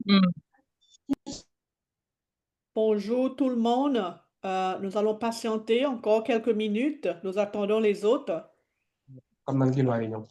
Mm. Bonjour tout le monde. Nous allons patienter encore quelques minutes. Nous attendons les autres. Kembali kiluarin yung.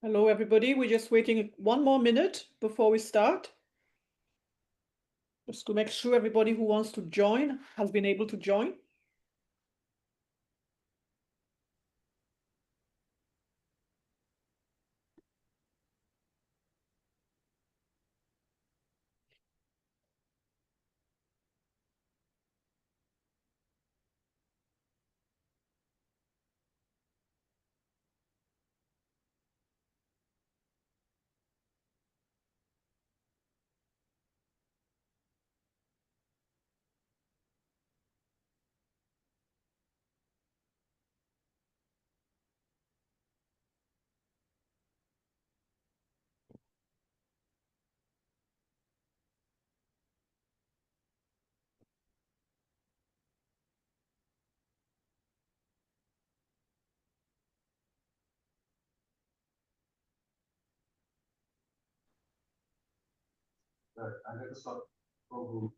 Hello everybody. We're just waiting one more minute before we start. Just to make sure everybody who wants to join has been able to join. Ada kesot program.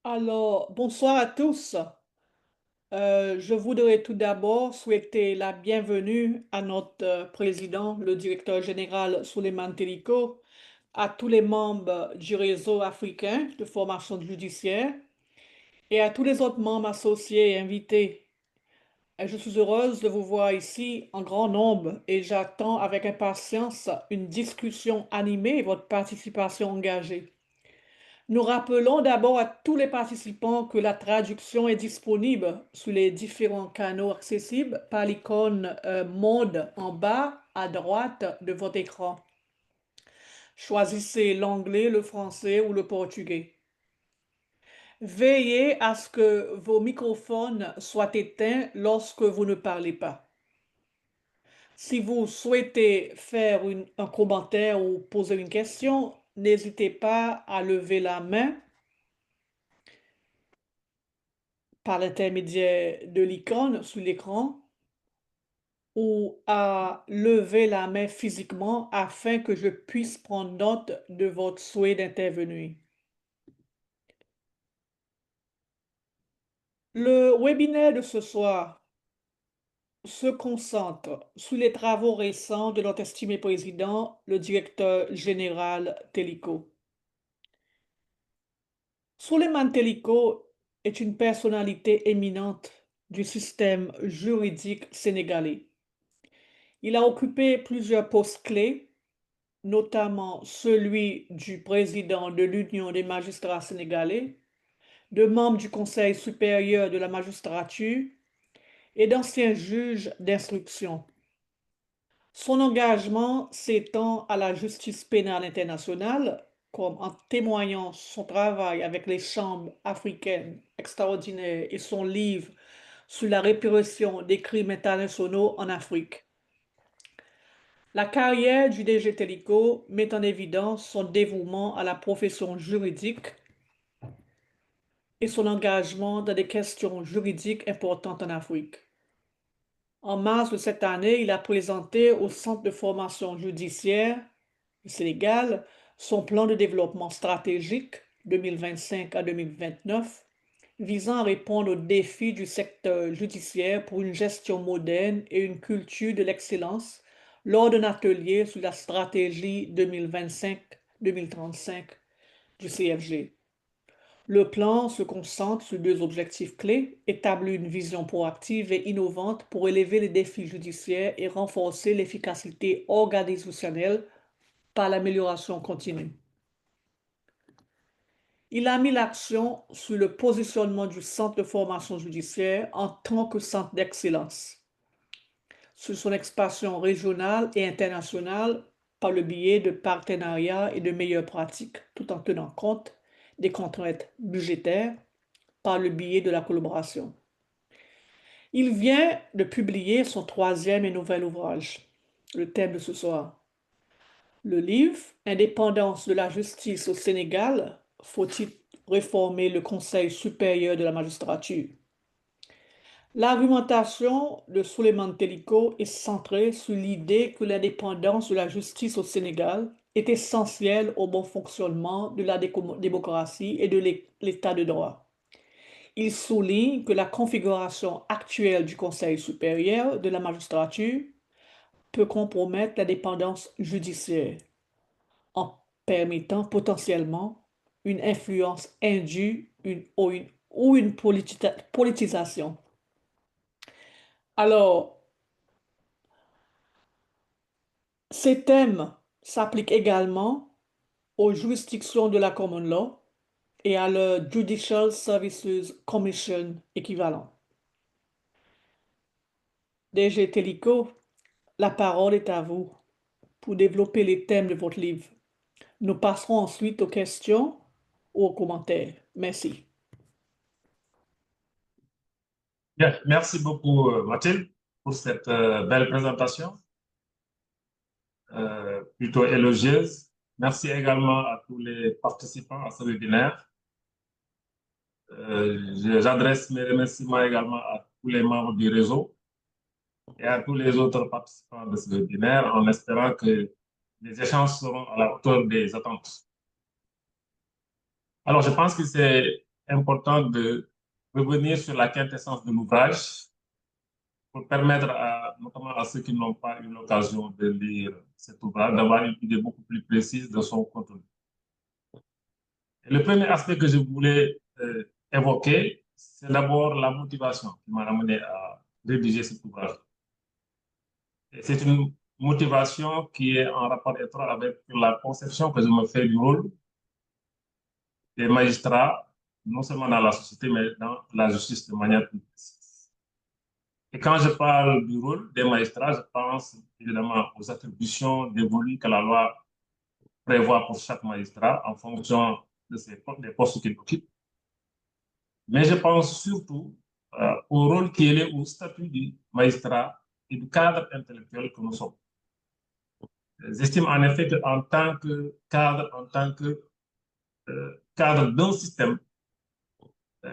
Alors, bonsoir à tous. Je voudrais tout d'abord souhaiter la bienvenue à notre président, le directeur général Souleymane Teliko, à tous les membres du réseau africain de formation judiciaire et à tous les autres membres associés et invités. Je suis heureuse de vous voir ici en grand nombre et j'attends avec impatience une discussion animée et votre participation engagée. Nous rappelons d'abord à tous les participants que la traduction est disponible sur les différents canaux accessibles par l'icône Monde en bas à droite de votre écran. Choisissez l'anglais, le français ou le portugais. Veillez à ce que vos microphones soient éteints lorsque vous ne parlez pas. Si vous souhaitez faire un commentaire ou poser une question, n'hésitez pas à lever la main par l'intermédiaire de l'icône sur l'écran ou à lever la main physiquement afin que je puisse prendre note de votre souhait d'intervenir. Le webinaire de ce soir se concentre sur les travaux récents de notre estimé président, le directeur général Télico. Souleymane Teliko est une personnalité éminente du système juridique sénégalais. Il a occupé plusieurs postes clés, notamment celui du président de l'Union des magistrats sénégalais, de membre du Conseil supérieur de la magistrature et d'ancien juge d'instruction. Son engagement s'étend à la justice pénale internationale, comme en témoignant son travail avec les chambres africaines extraordinaires et son livre sur la répression des crimes internationaux en Afrique. La carrière du DG Télico met en évidence son dévouement à la profession juridique et son engagement dans des questions juridiques importantes en Afrique. En mars de cette année, il a présenté au Centre de formation judiciaire du Sénégal son plan de développement stratégique 2025 à 2029 visant à répondre aux défis du secteur judiciaire pour une gestion moderne et une culture de l'excellence lors d'un atelier sur la stratégie 2025-2035 du CFG. Le plan se concentre sur deux objectifs clés: établir une vision proactive et innovante pour élever les défis judiciaires et renforcer l'efficacité organisationnelle par l'amélioration continue. Il a mis l'accent sur le positionnement du centre de formation judiciaire en tant que centre d'excellence, sur son expansion régionale et internationale par le biais de partenariats et de meilleures pratiques, tout en tenant compte des contraintes budgétaires par le biais de la collaboration. Il vient de publier son troisième et nouvel ouvrage, le thème de ce soir. Le livre Indépendance de la justice au Sénégal, faut-il réformer le Conseil supérieur de la magistrature? L'argumentation de Souleymane Teliko est centrée sur l'idée que l'indépendance de la justice au Sénégal est essentielle au bon fonctionnement de la démocratie et de l'état de droit. Il souligne que la configuration actuelle du Conseil supérieur de la magistrature peut compromettre l'indépendance judiciaire en permettant potentiellement une influence indue ou une politisation. Alors, ces thèmes s'appliquent également aux juridictions de la common law et à leur Judicial Services Commission équivalent. DG Telico, la parole est à vous pour développer les thèmes de votre livre. Nous passerons ensuite aux questions ou aux commentaires. Merci. Bien, merci beaucoup Mathilde pour cette belle présentation, plutôt élogieuse. Merci également à tous les participants à ce webinaire. J'adresse mes remerciements également à tous les membres du réseau et à tous les autres participants de ce webinaire en espérant que les échanges seront à la hauteur des attentes. Alors, je pense que c'est important de revenir sur la quintessence de l'ouvrage pour permettre notamment à ceux qui n'ont pas eu l'occasion de lire cet ouvrage d'avoir une idée beaucoup plus précise de son contenu. Et le premier aspect que je voulais évoquer, c'est d'abord la motivation qui m'a amené à rédiger cet ouvrage. C'est une motivation qui est en rapport étroit avec la conception que je me fais du rôle des magistrats, non seulement dans la société, mais dans la justice de manière plus précise. Et quand je parle du rôle des magistrats, je pense évidemment aux attributions dévolues que la loi prévoit pour chaque magistrat en fonction des postes qu'il occupe. Mais je pense surtout au rôle qui est lié au statut du magistrat et du cadre intellectuel que nous sommes. J'estime en effet qu'en tant que cadre, cadre d'un système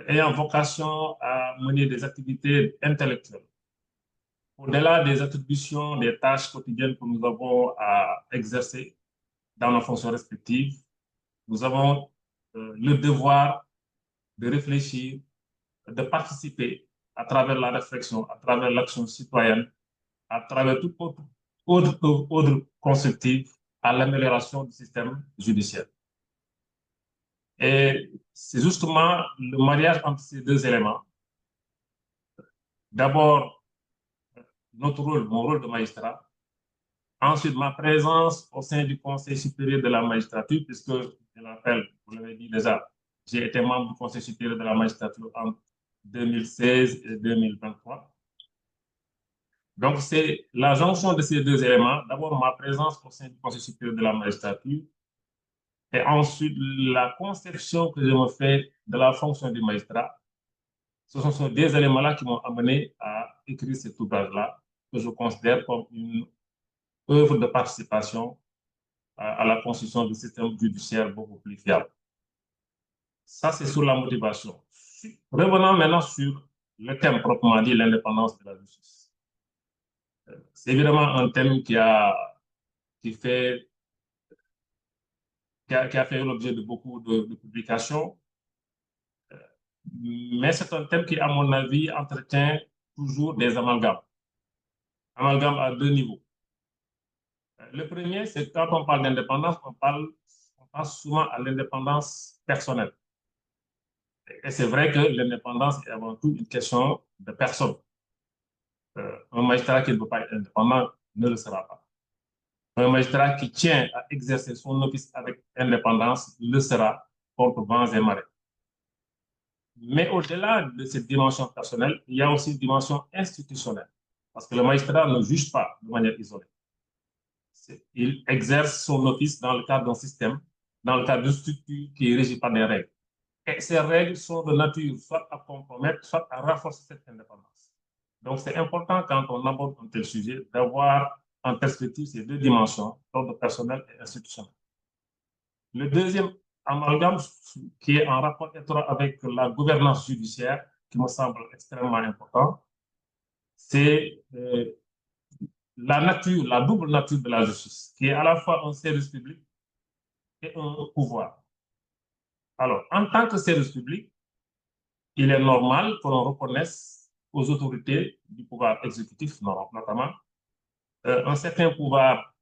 ayant vocation à mener des activités intellectuelles, au-delà des attributions, des tâches quotidiennes que nous avons à exercer dans nos fonctions respectives, nous avons le devoir de réfléchir, de participer à travers la réflexion, à travers l'action citoyenne, à travers toute autre constructive à l'amélioration du système judiciaire. Et c'est justement le mariage entre ces deux éléments. D'abord, notre rôle, mon rôle de magistrat. Ensuite, ma présence au sein du Conseil supérieur de la magistrature, puisque, je l'appelle, vous l'avez dit déjà, j'ai été membre du Conseil supérieur de la magistrature entre 2016 et 2023. Donc, c'est la jonction de ces deux éléments. D'abord, ma présence au sein du Conseil supérieur de la magistrature, et ensuite, la conception que je me fais de la fonction du magistrat. Ce sont ces deux éléments-là qui m'ont amené à écrire cet ouvrage-là, que je considère comme une œuvre de participation à la construction du système judiciaire beaucoup plus fiable. Ça, c'est sur la motivation. Revenons maintenant sur le thème proprement dit, l'indépendance de la justice. C'est évidemment un thème qui a fait l'objet de beaucoup de publications, mais c'est un thème qui, à mon avis, entretient toujours des amalgames. Amalgames à deux niveaux. Le premier, c'est quand on parle d'indépendance, on parle pense souvent à l'indépendance personnelle. Et c'est vrai que l'indépendance est avant tout une question de personne. Un magistrat qui ne peut pas être indépendant ne le sera pas. Un magistrat qui tient à exercer son office avec indépendance le sera contre vents et marées. Mais au-delà de cette dimension personnelle, il y a aussi une dimension institutionnelle. Parce que le magistrat ne juge pas de manière isolée. Il exerce son office dans le cadre d'un système, dans le cadre d'une structure qui est régie par des règles. Et ces règles sont de nature soit à compromettre, soit à renforcer cette indépendance. Donc, c'est important quand on aborde un tel sujet d'avoir en perspective ces deux dimensions, l'ordre personnel et institutionnel. Le deuxième amalgame qui est en rapport étroit avec la gouvernance judiciaire, qui me semble extrêmement important, c'est la nature, la double nature de la justice, qui est à la fois un service public et un pouvoir. Alors, en tant que service public, il est normal que l'on reconnaisse aux autorités du pouvoir exécutif, notamment, un certain pouvoir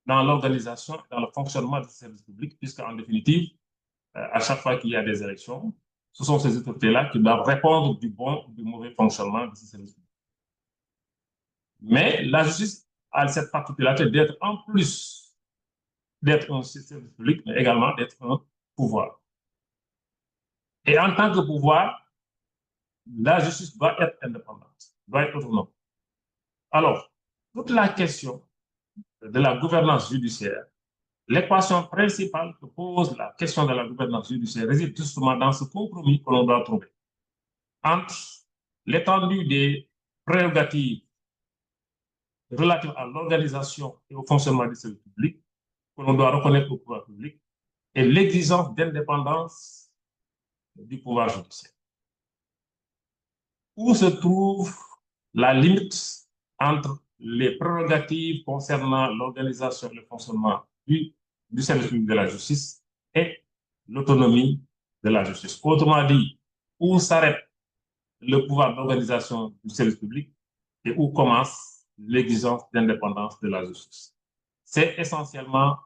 dans l'organisation et dans le fonctionnement du service public, puisqu'en définitive, à chaque fois qu'il y a des élections, ce sont ces autorités-là qui doivent répondre du bon ou du mauvais fonctionnement de ce service public. Mais la justice a cette particularité d'être en plus d'être un service public, mais également d'être un pouvoir. Et en tant que pouvoir, la justice doit être indépendante, doit être autonome. Alors, toute la question de la gouvernance judiciaire, l'équation principale que pose la question de la gouvernance judiciaire réside justement dans ce compromis que l'on doit trouver entre l'étendue des prérogatives relatives à l'organisation et au fonctionnement du service public que l'on doit reconnaître au pouvoir public et l'exigence d'indépendance du pouvoir judiciaire. Où se trouve la limite entre les prérogatives concernant l'organisation et le fonctionnement du service public de la justice et l'autonomie de la justice? Autrement dit, où s'arrête le pouvoir d'organisation du service public et où commence l'exigence d'indépendance de la justice? C'est essentiellement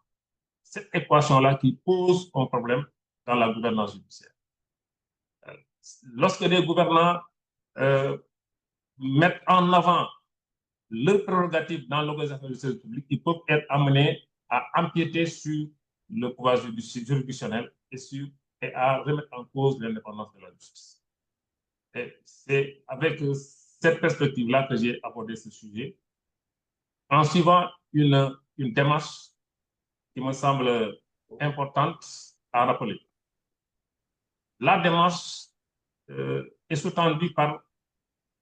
cette équation-là qui pose un problème dans la gouvernance judiciaire. Lorsque les gouvernants mettent en avant le prérogative dans l'organisation du service public, ils peuvent être amenés à empiéter sur le pouvoir juridictionnel et à remettre en cause l'indépendance de la justice. Et c'est avec cette perspective-là que j'ai abordé ce sujet, en suivant une démarche qui me semble importante à rappeler. La démarche est sous-tendue par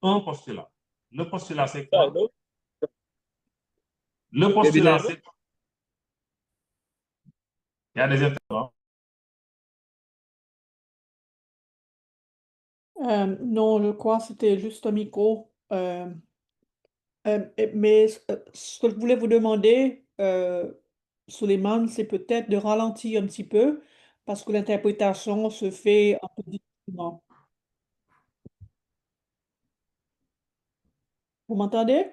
un postulat. Le postulat, c'est quoi? Le postulat, c'est quoi? Il y a des intervenants. Non, je crois que c'était juste un micro. Mais ce que je voulais vous demander, Souleymane, c'est peut-être de ralentir un petit peu parce que l'interprétation se fait un peu difficilement. Vous m'entendez?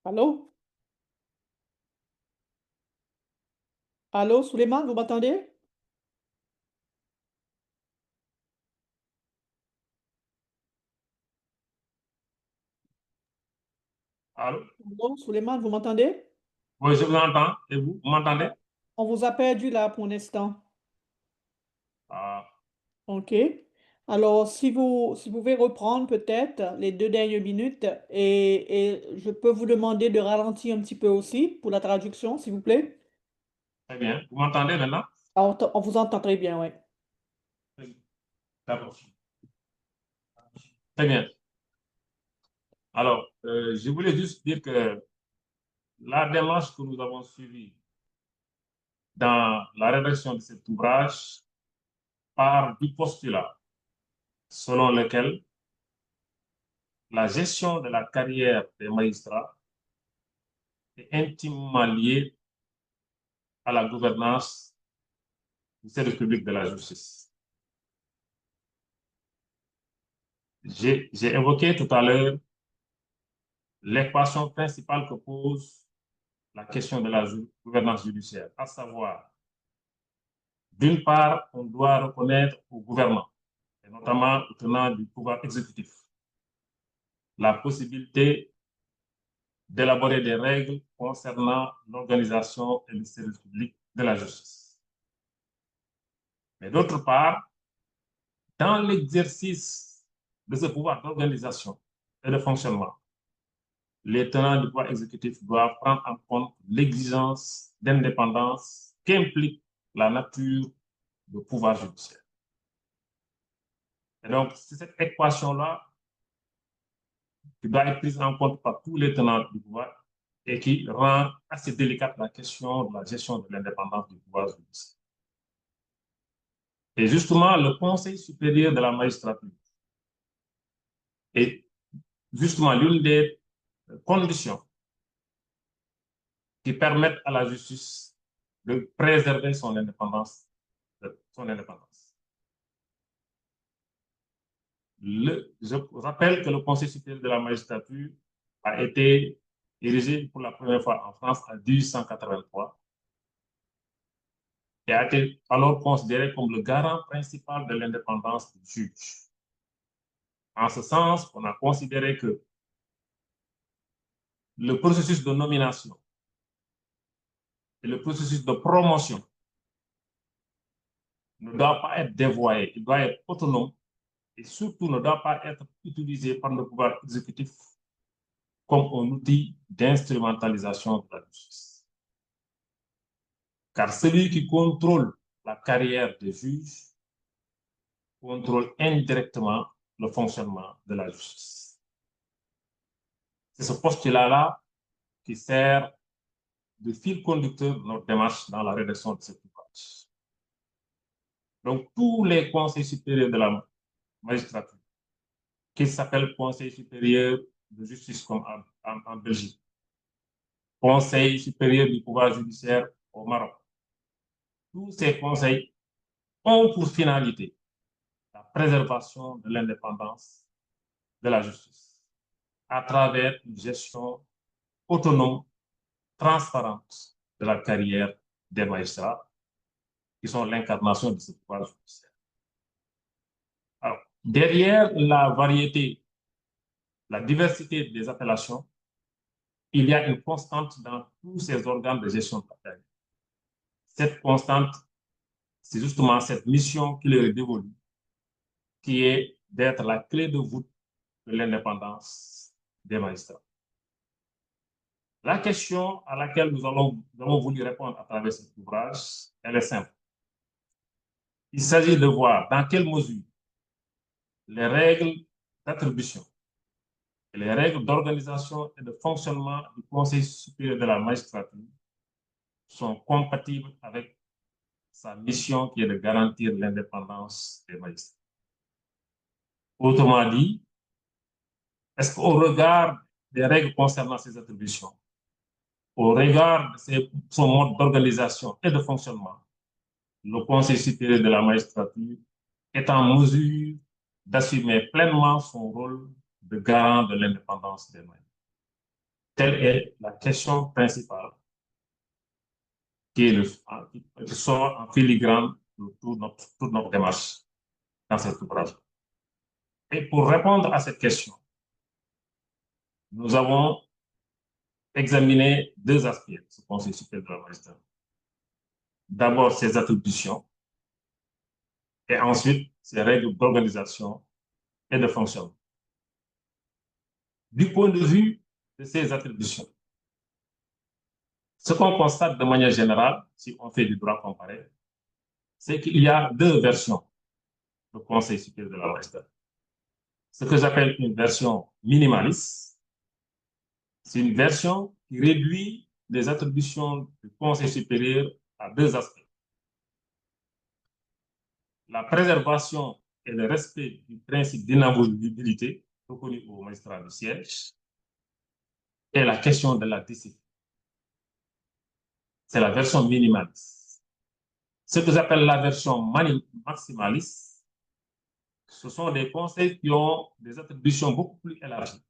Allô? Allô, Souleymane, vous m'entendez? Allô? Allô, Souleymane, vous m'entendez? Oui, je vous entends. Et vous m'entendez? On vous a perdu là pour l'instant. Ah, OK. Alors, si vous pouvez reprendre peut-être les 2 dernières minutes et je peux vous demander de ralentir un petit peu aussi pour la traduction, s'il vous plaît? très bien. Vous m'entendez maintenant? Ah, on vous entend très bien, oui. D'accord. Très bien. Alors, je voulais juste dire que la démarche que nous avons suivie dans la rédaction de cet ouvrage part du postulat selon lequel la gestion de la carrière des magistrats est intimement liée à la gouvernance du service public de la justice. J'ai évoqué tout à l'heure l'équation principale que pose la question de la gouvernance judiciaire, à savoir, d'une part, on doit reconnaître aux gouvernants, et notamment aux tenants du pouvoir exécutif, la possibilité d'élaborer des règles concernant l'organisation et le service public de la justice. Mais d'autre part, dans l'exercice de ce pouvoir d'organisation et de fonctionnement, les tenants du pouvoir exécutif doivent prendre en compte l'exigence d'indépendance qu'implique la nature du pouvoir judiciaire. Et donc, c'est cette équation-là qui doit être prise en compte par tous les tenants du pouvoir et qui rend assez délicate la question de la gestion de l'indépendance du pouvoir judiciaire. Et justement, le Conseil supérieur de la magistrature est justement l'une des conditions qui permettent à la justice de préserver son indépendance. Je rappelle que le Conseil supérieur de la magistrature a été érigé pour la première fois en France en 1883 et a été alors considéré comme le garant principal de l'indépendance du juge. En ce sens, on a considéré que le processus de nomination et le processus de promotion ne doit pas être dévoyé, il doit être autonome et surtout ne doit pas être utilisé par le pouvoir exécutif comme un outil d'instrumentalisation de la justice. Car celui qui contrôle la carrière des juges contrôle indirectement le fonctionnement de la justice. C'est ce postulat-là qui sert de fil conducteur de notre démarche dans la rédaction de cette ouvrage. Donc, tous les conseils supérieurs de la magistrature, qui s'appellent Conseil supérieur de justice comme en Belgique, Conseil supérieur du pouvoir judiciaire au Maroc, tous ces conseils ont pour finalité la préservation de l'indépendance de la justice à travers une gestion autonome, transparente de la carrière des magistrats qui sont l'incarnation de ce pouvoir judiciaire. Alors, derrière la variété, la diversité des appellations, il y a une constante dans tous ces organes de gestion de la carrière. Cette constante, c'est justement cette mission qui leur est dévolue, qui est d'être la clé de voûte de l'indépendance des magistrats. La question à laquelle nous avons voulu répondre à travers cet ouvrage, elle est simple. Il s'agit de voir dans quelle mesure les règles d'attribution et les règles d'organisation et de fonctionnement du Conseil supérieur de la magistrature sont compatibles avec sa mission qui est de garantir l'indépendance des magistrats. Autrement dit, est-ce qu'au regard des règles concernant ces attributions, au regard de son mode d'organisation et de fonctionnement, le Conseil supérieur de la magistrature est en mesure d'assumer pleinement son rôle de garant de l'indépendance des magistrats? Telle est la question principale qui sort en filigrane de toute notre démarche dans cet ouvrage. Et pour répondre à cette question, nous avons examiné deux aspects de ce Conseil supérieur de la magistrature. D'abord, ses attributions et ensuite ses règles d'organisation et de fonctionnement. Du point de vue de ces attributions, ce qu'on constate de manière générale, si on fait du droit comparé, c'est qu'il y a deux versions du Conseil supérieur de la magistrature. Ce que j'appelle une version minimaliste, c'est une version qui réduit les attributions du Conseil supérieur à deux aspects. La préservation et le respect du principe d'inamovibilité reconnu aux magistrats du siège et la question de la discipline. c'est la version minimaliste. Ce que j'appelle la version maximaliste, ce sont des conseils qui ont des attributions beaucoup plus élargies,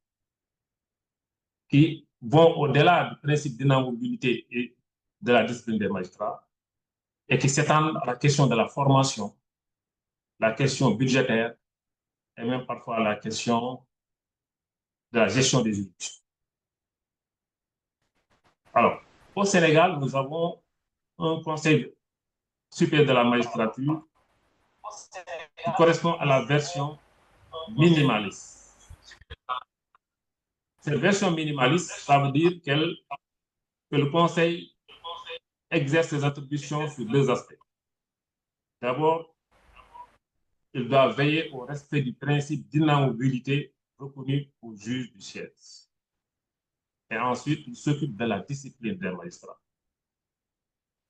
qui vont au-delà du principe d'inamovibilité et de la discipline des magistrats, et qui s'étendent à la question de la formation, la question budgétaire, et même parfois la question de la gestion des juridictions. Alors, au Sénégal, nous avons un conseil supérieur de la magistrature qui correspond à la version minimaliste. Cette version minimaliste, ça veut dire que le conseil exerce ses attributions sur deux aspects. D'abord, il doit veiller au respect du principe d'inamovibilité reconnu au juge du siège. Et ensuite, il s'occupe de la discipline des magistrats.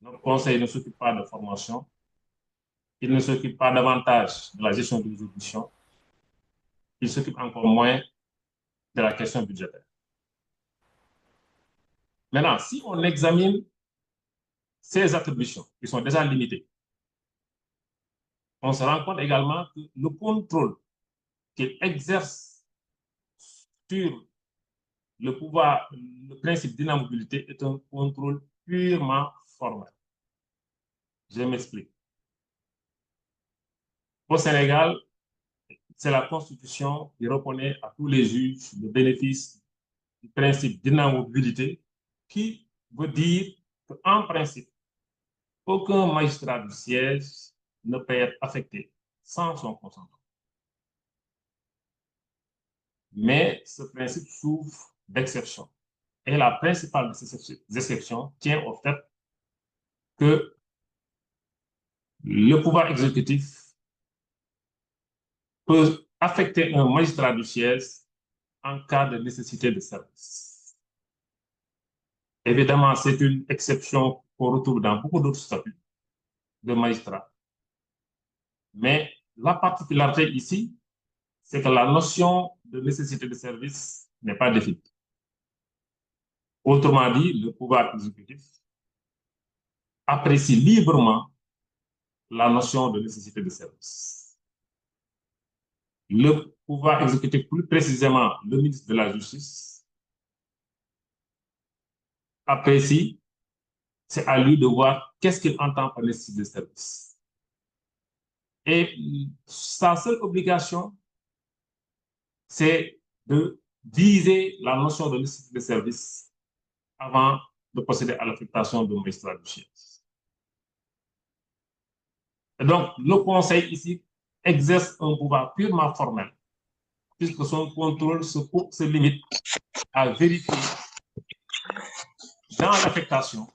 Notre conseil ne s'occupe pas de formation, il ne s'occupe pas davantage de la gestion des exécutions, il s'occupe encore moins de la question budgétaire. Maintenant, si on examine ces attributions, qui sont déjà limitées, on se rend compte également que le contrôle qu'il exerce sur le pouvoir, le principe d'inamovibilité est un contrôle purement formel. Je m'explique. Au Sénégal, c'est la Constitution qui reconnaît à tous les juges le bénéfice du principe d'inamovibilité, qui veut dire qu'en principe, aucun magistrat du siège ne peut être affecté sans son consentement. Mais ce principe souffre d'exceptions. Et la principale de ces exceptions tient au fait que le pouvoir exécutif peut affecter un magistrat du siège en cas de nécessité de service. Évidemment, c'est une exception qu'on retrouve dans beaucoup d'autres statuts de magistrats. Mais la particularité ici, c'est que la notion de nécessité de service n'est pas définie. Autrement dit, le pouvoir exécutif apprécie librement la notion de nécessité de service. Le pouvoir exécutif, plus précisément le ministre de la Justice, apprécie, c'est à lui de voir qu'est-ce qu'il entend par nécessité de service. Et sa seule obligation, c'est de viser la notion de nécessité de service avant de procéder à l'affectation de magistrat du siège. Et donc, le Conseil ici exerce un pouvoir purement formel, puisque son contrôle se limite à vérifier dans l'affectation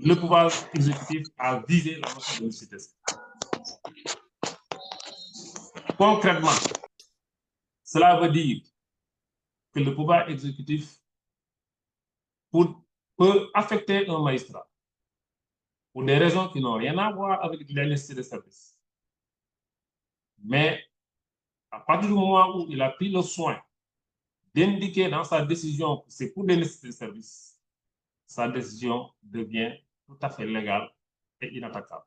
le pouvoir exécutif a visé la notion de nécessité. Concrètement, cela veut dire que le pouvoir exécutif peut affecter un magistrat pour des raisons qui n'ont rien à voir avec la nécessité de service. Mais à partir du moment où il a pris le soin d'indiquer dans sa décision que c'est pour des nécessités de service, sa décision devient tout à fait légale et inattaquable.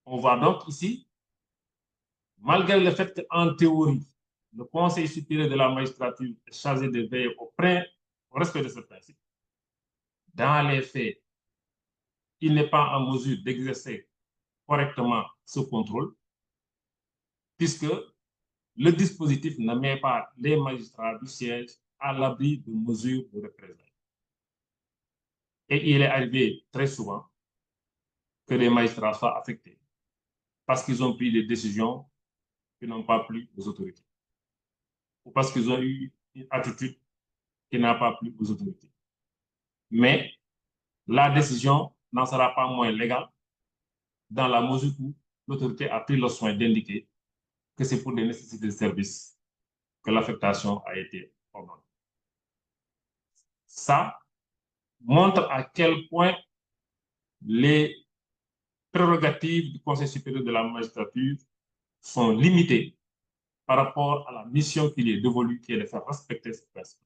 On voit donc ici, malgré le fait qu'en théorie, le Conseil supérieur de la magistrature est chargé de veiller au respect de ce principe, dans les faits, il n'est pas en mesure d'exercer correctement ce contrôle, puisque le dispositif ne met pas les magistrats du siège à l'abri de mesures de représailles. Et il est arrivé très souvent que les magistrats soient affectés parce qu'ils ont pris des décisions qui n'ont pas plu aux autorités, ou parce qu'ils ont eu une attitude qui n'a pas plu aux autorités. Mais la décision n'en sera pas moins légale dans la mesure où l'autorité a pris le soin d'indiquer que c'est pour des nécessités de service que l'affectation a été ordonnée. Ça montre à quel point les prérogatives du Conseil supérieur de la magistrature sont limitées par rapport à la mission qu'il est dévolue, qui est de faire respecter ce principe.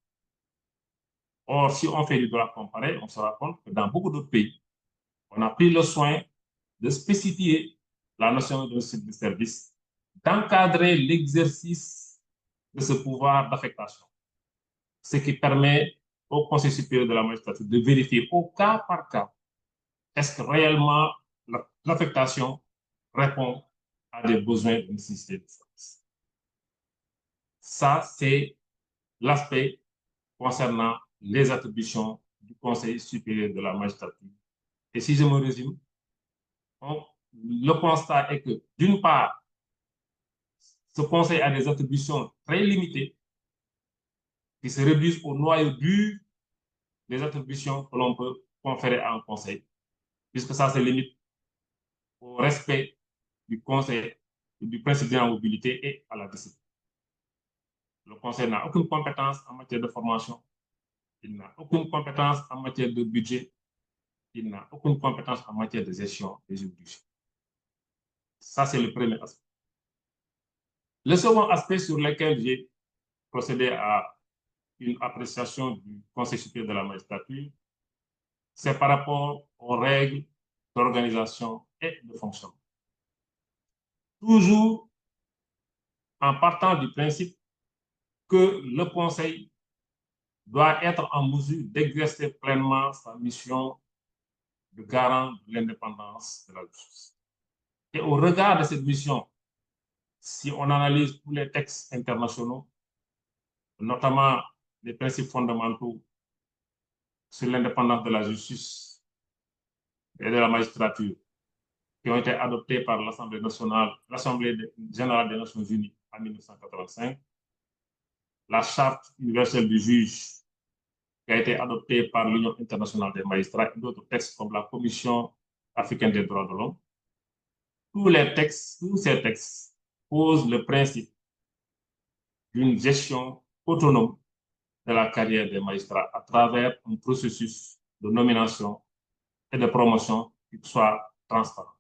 Or, si on fait du droit comparé, on se rend compte que dans beaucoup d'autres pays, on a pris le soin de spécifier la notion de service, d'encadrer l'exercice de ce pouvoir d'affectation, ce qui permet au Conseil supérieur de la magistrature de vérifier au cas par cas est-ce que réellement l'affectation répond à des besoins de nécessité de service. Ça, c'est l'aspect concernant les attributions du Conseil supérieur de la magistrature. Et si je me résume, le constat est que, d'une part, ce Conseil a des attributions très limitées qui se réduisent au noyau dur des attributions que l'on peut conférer à un Conseil, puisque ça se limite au respect du Conseil, du principe de la mobilité et à la discipline. Le Conseil n'a aucune compétence en matière de formation, il n'a aucune compétence en matière de budget, il n'a aucune compétence en matière de gestion des juridictions. Ça, c'est le premier aspect. Le second aspect sur lequel j'ai procédé à une appréciation du Conseil supérieur de la magistrature, c'est par rapport aux règles d'organisation et de fonctionnement. Toujours en partant du principe que le Conseil doit être en mesure d'exercer pleinement sa mission de garant de l'indépendance de la justice. Et au regard de cette mission, si on analyse tous les textes internationaux, notamment les principes fondamentaux sur l'indépendance de la justice et de la magistrature, qui ont été adoptés par l'Assemblée nationale, l'Assemblée générale des Nations unies en 1985, la Charte universelle du juge, qui a été adoptée par l'Union internationale des magistrats et d'autres textes comme la Commission africaine des droits de l'homme. Tous ces textes posent le principe d'une gestion autonome de la carrière des magistrats à travers un processus de nomination et de promotion qui soit transparent.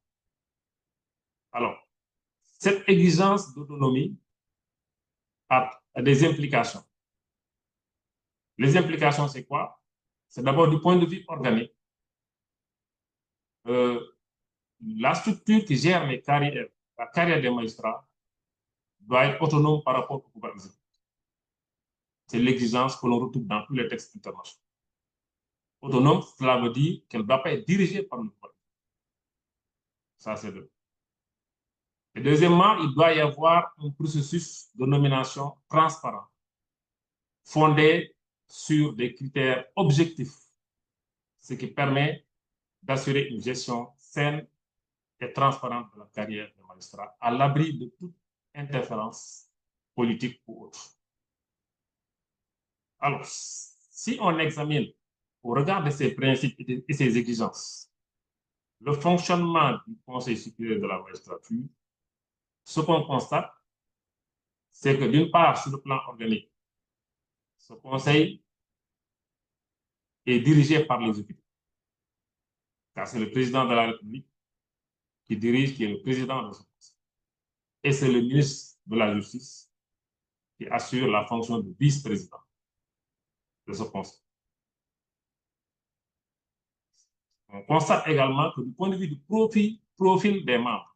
Alors, cette exigence d'autonomie a des implications. Les implications, c'est quoi? C'est d'abord du point de vue organique. La structure qui gère la carrière des magistrats doit être autonome par rapport au pouvoir exécutif. C'est l'exigence que l'on retrouve dans tous les textes internationaux. Autonome, cela veut dire qu'elle ne doit pas être dirigée par le pouvoir. Ça, c'est deux. Et deuxièmement, il doit y avoir un processus de nomination transparent, fondé sur des critères objectifs, ce qui permet d'assurer une gestion saine et transparente de la carrière des magistrats, à l'abri de toute interférence politique ou autre. Alors, si on examine au regard de ces principes et ces exigences, le fonctionnement du Conseil supérieur de la magistrature, ce qu'on constate, c'est que d'une part, sur le plan organique, ce Conseil est dirigé par l'exécutif, car c'est le président de la République qui dirige, qui est le président de ce Conseil. Et c'est le ministre de la Justice qui assure la fonction de vice-président de ce Conseil. On constate également que du point de vue du profil des membres,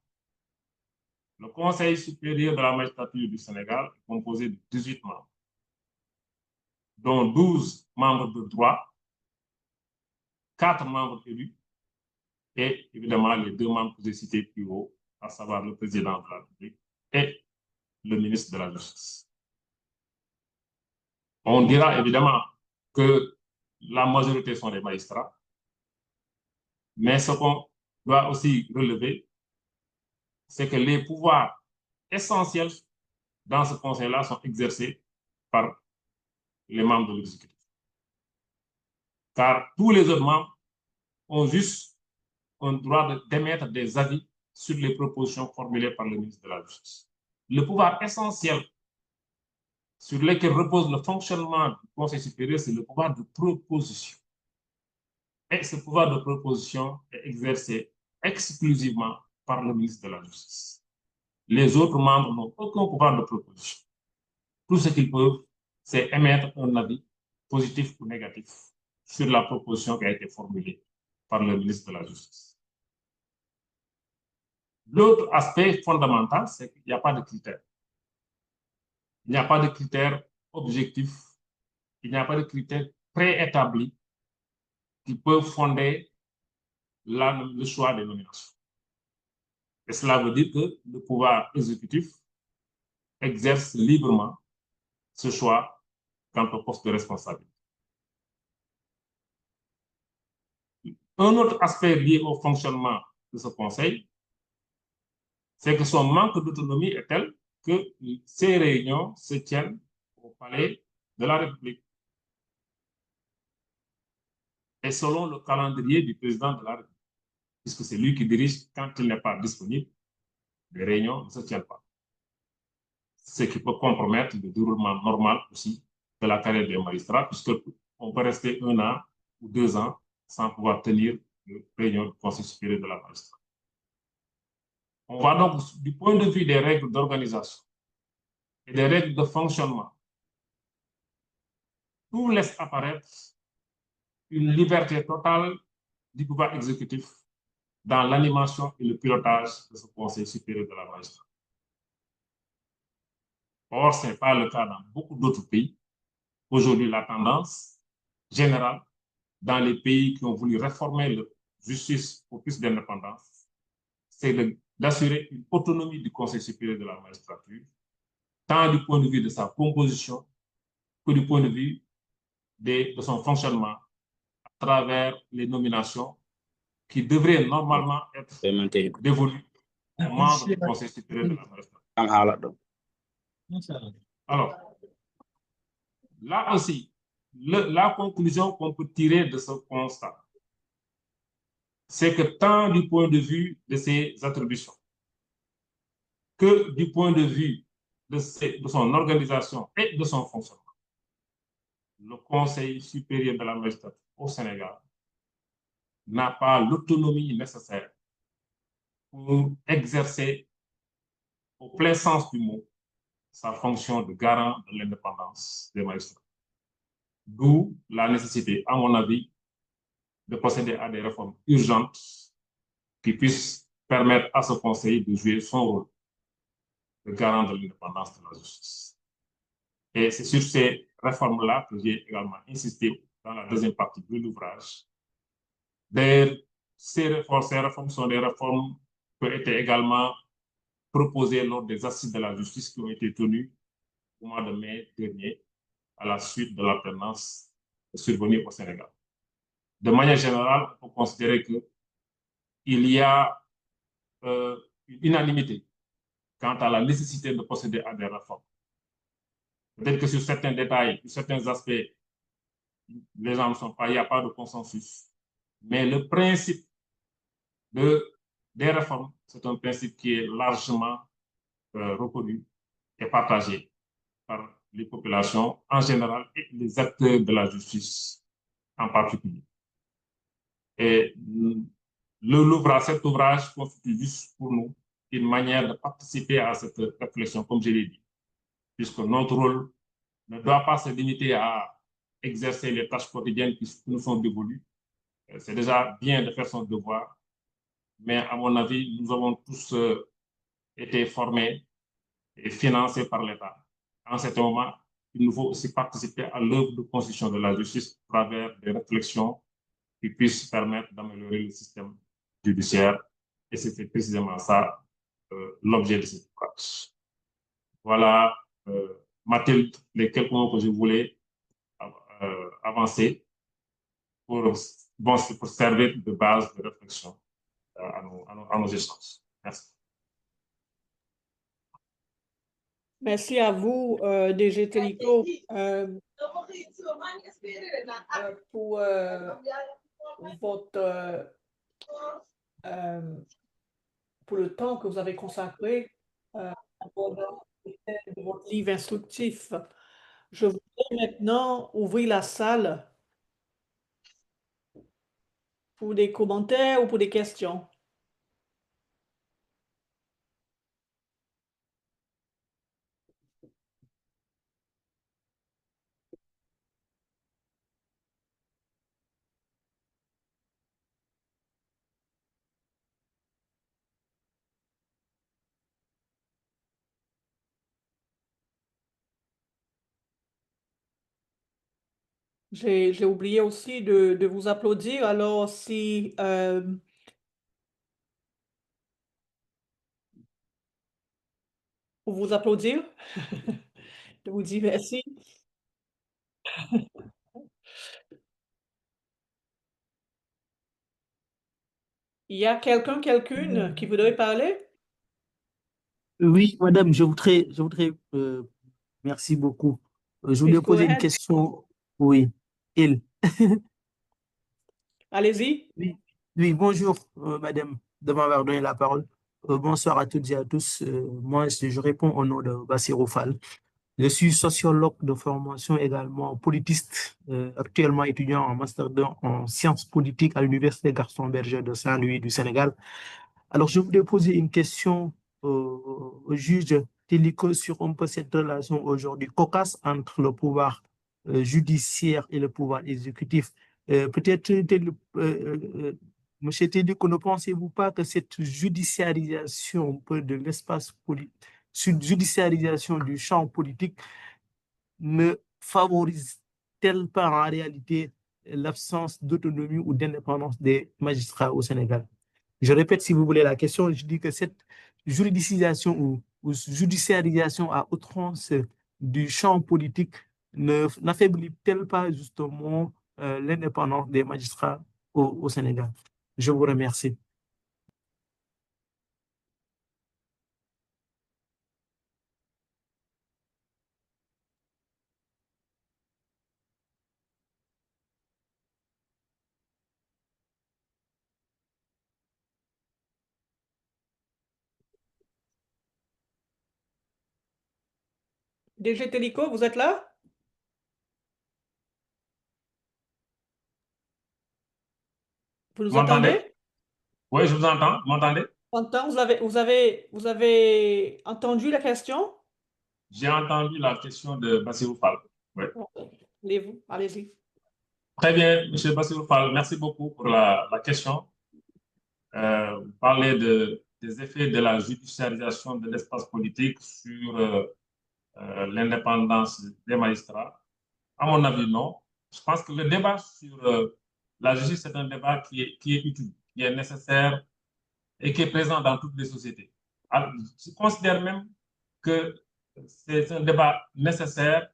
le Conseil supérieur de la magistrature du Sénégal est composé de 18 membres, dont 12 membres de droit, 4 membres élus et évidemment les 2 membres que j'ai cités plus haut, à savoir le président de la République et le ministre de la Justice. On dira évidemment que la majorité sont des magistrats, mais ce qu'on doit aussi relever, c'est que les pouvoirs essentiels dans ce conseil-là sont exercés par les membres de l'exécutif. Car tous les autres membres ont juste un droit d'émettre des avis sur les propositions formulées par le ministre de la Justice. Le pouvoir essentiel sur lequel repose le fonctionnement du Conseil supérieur, c'est le pouvoir de proposition. Et ce pouvoir de proposition est exercé exclusivement par le ministre de la Justice. Les autres membres n'ont aucun pouvoir de proposition. Tout ce qu'ils peuvent, c'est émettre un avis positif ou négatif sur la proposition qui a été formulée par le ministre de la Justice. L'autre aspect fondamental, c'est qu'il n'y a pas de critères. Il n'y a pas de critères objectifs, il n'y a pas de critères préétablis qui peuvent fonder le choix des nominations. Et cela veut dire que le pouvoir exécutif exerce librement ce choix quant au poste de responsabilité. Un autre aspect lié au fonctionnement de ce Conseil, c'est que son manque d'autonomie est tel que ces réunions se tiennent au palais de la République et selon le calendrier du président de la République, puisque c'est lui qui dirige quand il n'est pas disponible, les réunions ne se tiennent pas. Ce qui peut compromettre le déroulement normal aussi de la carrière des magistrats, puisqu'on peut rester 1 an ou 2 ans sans pouvoir tenir une réunion du Conseil supérieur de la magistrature. On va donc, du point de vue des règles d'organisation et des règles de fonctionnement, tout laisse apparaître une liberté totale du pouvoir exécutif dans l'animation et le pilotage de ce Conseil supérieur de la magistrature. Or, ce n'est pas le cas dans beaucoup d'autres pays. Aujourd'hui, la tendance générale dans les pays qui ont voulu réformer la justice pour plus d'indépendance, c'est d'assurer une autonomie du Conseil supérieur de la magistrature, tant du point de vue de sa composition que du point de vue de son fonctionnement à travers les nominations qui devraient normalement être dévolues aux membres du Conseil supérieur de la magistrature. Alors, là aussi, la conclusion qu'on peut tirer de ce constat, c'est que tant du point de vue de ses attributions que du point de vue de son organisation et de son fonctionnement, le Conseil supérieur de la magistrature au Sénégal n'a pas l'autonomie nécessaire pour exercer au plein sens du mot sa fonction de garant de l'indépendance des magistrats. D'où la nécessité, à mon avis, de procéder à des réformes urgentes qui puissent permettre à ce Conseil de jouer son rôle de garant de l'indépendance de la justice. Et c'est sur ces réformes-là que j'ai également insisté dans la deuxième partie de l'ouvrage. D'ailleurs, ces réformes sont des réformes qui ont été également proposées lors des assises de la justice qui ont été tenues au mois de mai dernier à la suite de l'alternance survenue au Sénégal. De manière générale, on peut considérer qu'il y a une unanimité quant à la nécessité de procéder à des réformes. Peut-être que sur certains détails, sur certains aspects, les gens ne sont pas, il n'y a pas de consensus. Mais le principe des réformes, c'est un principe qui est largement reconnu et partagé par les populations en général et les acteurs de la justice en particulier. Et cet ouvrage constitue juste pour nous une manière de participer à cette réflexion, comme je l'ai dit, puisque notre rôle ne doit pas se limiter à exercer les tâches quotidiennes qui nous sont dévolues. C'est déjà bien de faire son devoir, mais à mon avis, nous avons tous été formés et financés par l'État. En ce moment, il nous faut aussi participer à l'œuvre de construction de la justice à travers des réflexions qui puissent permettre d'améliorer le système judiciaire. Et c'est précisément ça l'objet de cette ouvrage. Voilà, Mathilde, les quelques mots que je voulais avancer pour servir de base de réflexion à nos échanges. Merci. Merci à vous, DG Télico, pour pour le temps que vous avez consacré à votre livre instructif. Je voudrais maintenant ouvrir la salle pour des commentaires ou pour des questions. J'ai oublié aussi de vous applaudir. Alors, si pour vous applaudir, je vous dis merci. Il y a quelqu'un, quelqu'une qui voudrait parler? Oui, madame, merci beaucoup. Je Please voulais go poser une ahead. question. Oui, il. Allez-y. Oui, oui, bonjour, madame, de m'avoir donné la parole. Bonsoir à toutes et à tous. Moi, je réponds au nom de Bassirou Fall. Je suis sociologue de formation, également politiste, actuellement étudiant en master 2 en sciences politiques à l'Université Gaston Berger de Saint-Louis du Sénégal. Alors, je voulais poser une question au juge Télico sur un peu cette relation aujourd'hui cocasse entre le pouvoir judiciaire et le pouvoir exécutif. Peut-être, Monsieur Télico, ne pensez-vous pas que cette judiciarisation un peu de l'espace politique, judiciarisation du champ politique ne favorise-t-elle pas en réalité l'absence d'autonomie ou d'indépendance des magistrats au Sénégal? Je répète, si vous voulez, la question, je dis que cette juridicisation ou judiciarisation à outrance du champ politique n'affaiblit-elle pas justement l'indépendance des magistrats au Sénégal? Je vous remercie. DG Télico, vous êtes là? Vous nous Vous m'entendez? entendez? Oui, je vous entends. Vous m'entendez? Entend, vous avez entendu la question? J'ai entendu la question de Bassirou Fall. Oui. Allez-vous, allez-y. Très bien, M. Bassirou Fall, merci beaucoup pour la question. Vous parlez des effets de la judiciarisation de l'espace politique sur l'indépendance des magistrats. À mon avis, non. Je pense que le débat sur la justice est un débat qui est utile, qui est nécessaire et qui est présent dans toutes les sociétés. Alors, je considère même que c'est un débat nécessaire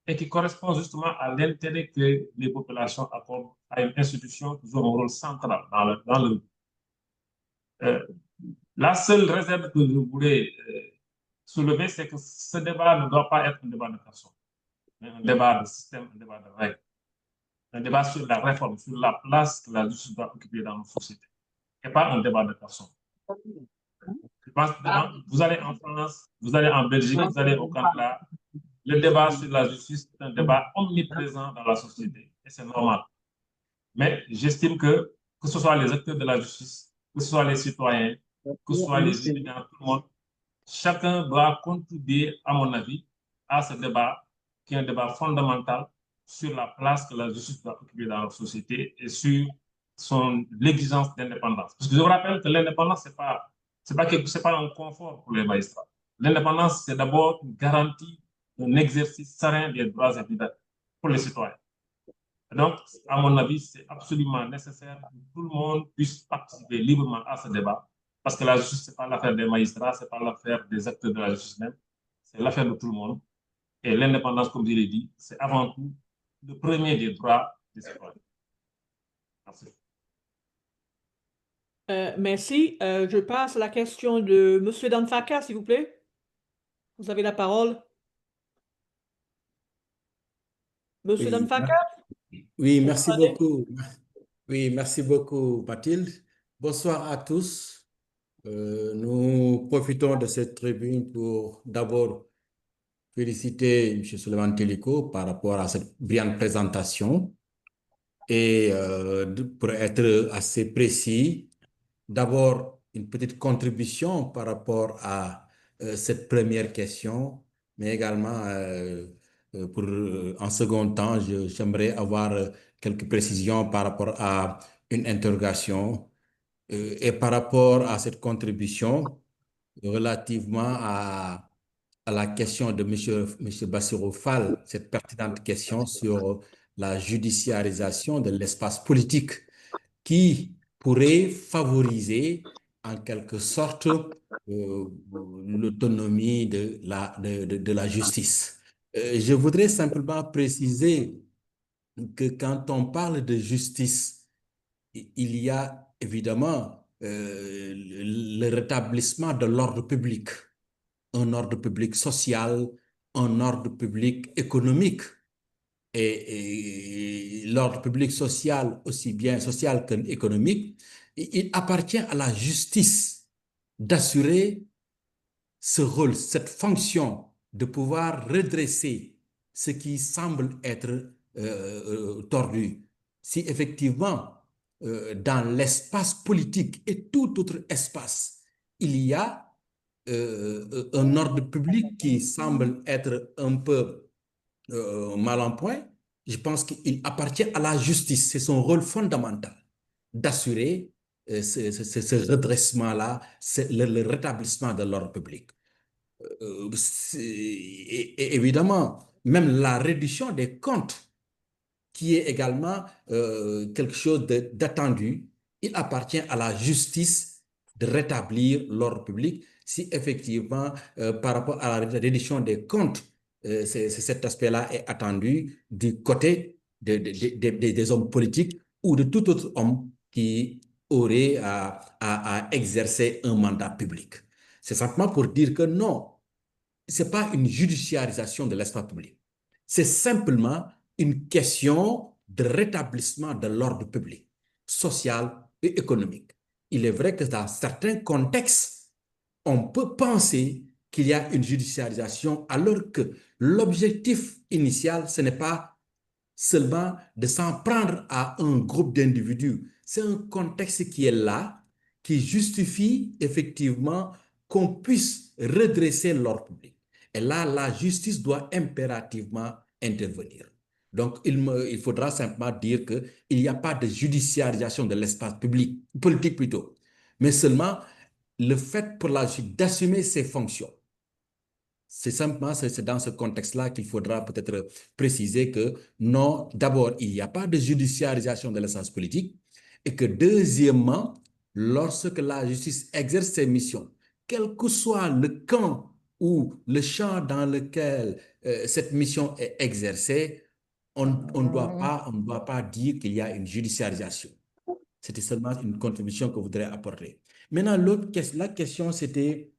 et qui correspond justement à l'intérêt que les populations accordent à une institution qui joue un rôle central dans le la seule réserve que je voulais soulever, c'est que ce débat ne doit pas être un débat de personne, mais un débat de système, un débat de règles, un débat sur la réforme, sur la place que la justice doit occuper dans nos sociétés, et pas un débat de personne. Je pense que vous allez en France, vous allez en Belgique, vous allez au Canada, le débat sur la justice est un débat omniprésent dans la société, et c'est normal. Mais j'estime que ce soit les acteurs de la justice, que ce soit les citoyens, que ce soit les étudiants, tout le monde, chacun doit contribuer, à mon avis, à ce débat, qui est un débat fondamental sur la place que la justice doit occuper dans la société et sur l'exigence d'indépendance. Parce que je vous rappelle que l'indépendance, c'est pas un confort pour les magistrats. L'indépendance, c'est d'abord une garantie d'un exercice serein des droits et libertés pour les citoyens. Donc, à mon avis, c'est absolument nécessaire que tout le monde puisse participer librement à ce débat, parce que la justice, ce n'est pas l'affaire des magistrats, ce n'est pas l'affaire des acteurs de la justice même, c'est l'affaire de tout le monde. Et l'indépendance, comme je l'ai dit, c'est avant tout le premier des droits des citoyens. Merci. Merci. Je passe à la question de M. Danfaka, s'il vous plaît. Vous avez la parole. Monsieur Oui, Danfaka? oui, merci Parlez. beaucoup. Oui, merci beaucoup, Mathilde. Bonsoir à tous. Nous profitons de cette tribune pour d'abord féliciter M. Souleymane Teliko par rapport à cette brillante présentation et pour être assez précis, d'abord une petite contribution par rapport à cette première question, mais également en second temps, j'aimerais avoir quelques précisions par rapport à une interrogation et par rapport à cette contribution relativement à la question de monsieur Bassirou Fall, cette pertinente question sur la judiciarisation de l'espace politique qui pourrait favoriser en quelque sorte l'autonomie de la justice. Je voudrais simplement préciser que quand on parle de justice, il y a évidemment le rétablissement de l'ordre public, un ordre public social, un ordre public économique. Et l'ordre public social, aussi bien social qu'économique, il appartient à la justice d'assurer ce rôle, cette fonction de pouvoir redresser ce qui semble être tordu. Si effectivement, dans l'espace politique et tout autre espace, il y a un ordre public qui semble être un peu mal en point, je pense qu'il appartient à la justice. C'est son rôle fondamental d'assurer ce redressement-là, le rétablissement de l'ordre public. Et évidemment, même la réduction des comptes, qui est également quelque chose d'attendu, il appartient à la justice de rétablir l'ordre public si effectivement, par rapport à la réduction des comptes, cet aspect-là est attendu du côté des hommes politiques ou de tout autre homme qui aurait à exercer un mandat public. C'est simplement pour dire que non, ce n'est pas une judiciarisation de l'espace public. C'est simplement une question de rétablissement de l'ordre public, social et économique. Il est vrai que dans certains contextes, on peut penser qu'il y a une judiciarisation alors que l'objectif initial, ce n'est pas seulement de s'en prendre à un groupe d'individus. C'est un contexte qui est là, qui justifie effectivement qu'on puisse redresser l'ordre public. Et là, la justice doit impérativement intervenir. Donc, il faudra simplement dire qu'il n'y a pas de judiciarisation de l'espace public, politique plutôt, mais seulement le fait pour la justice d'assumer ses fonctions. C'est simplement dans ce contexte-là qu'il faudra peut-être préciser que non, d'abord, il n'y a pas de judiciarisation de l'espace politique et que deuxièmement, lorsque la justice exerce ses missions, quel que soit le camp ou le champ dans lequel cette mission est exercée, on ne doit pas dire qu'il y a une judiciarisation. C'était seulement une contribution que je voudrais apporter. Maintenant, la question, c'était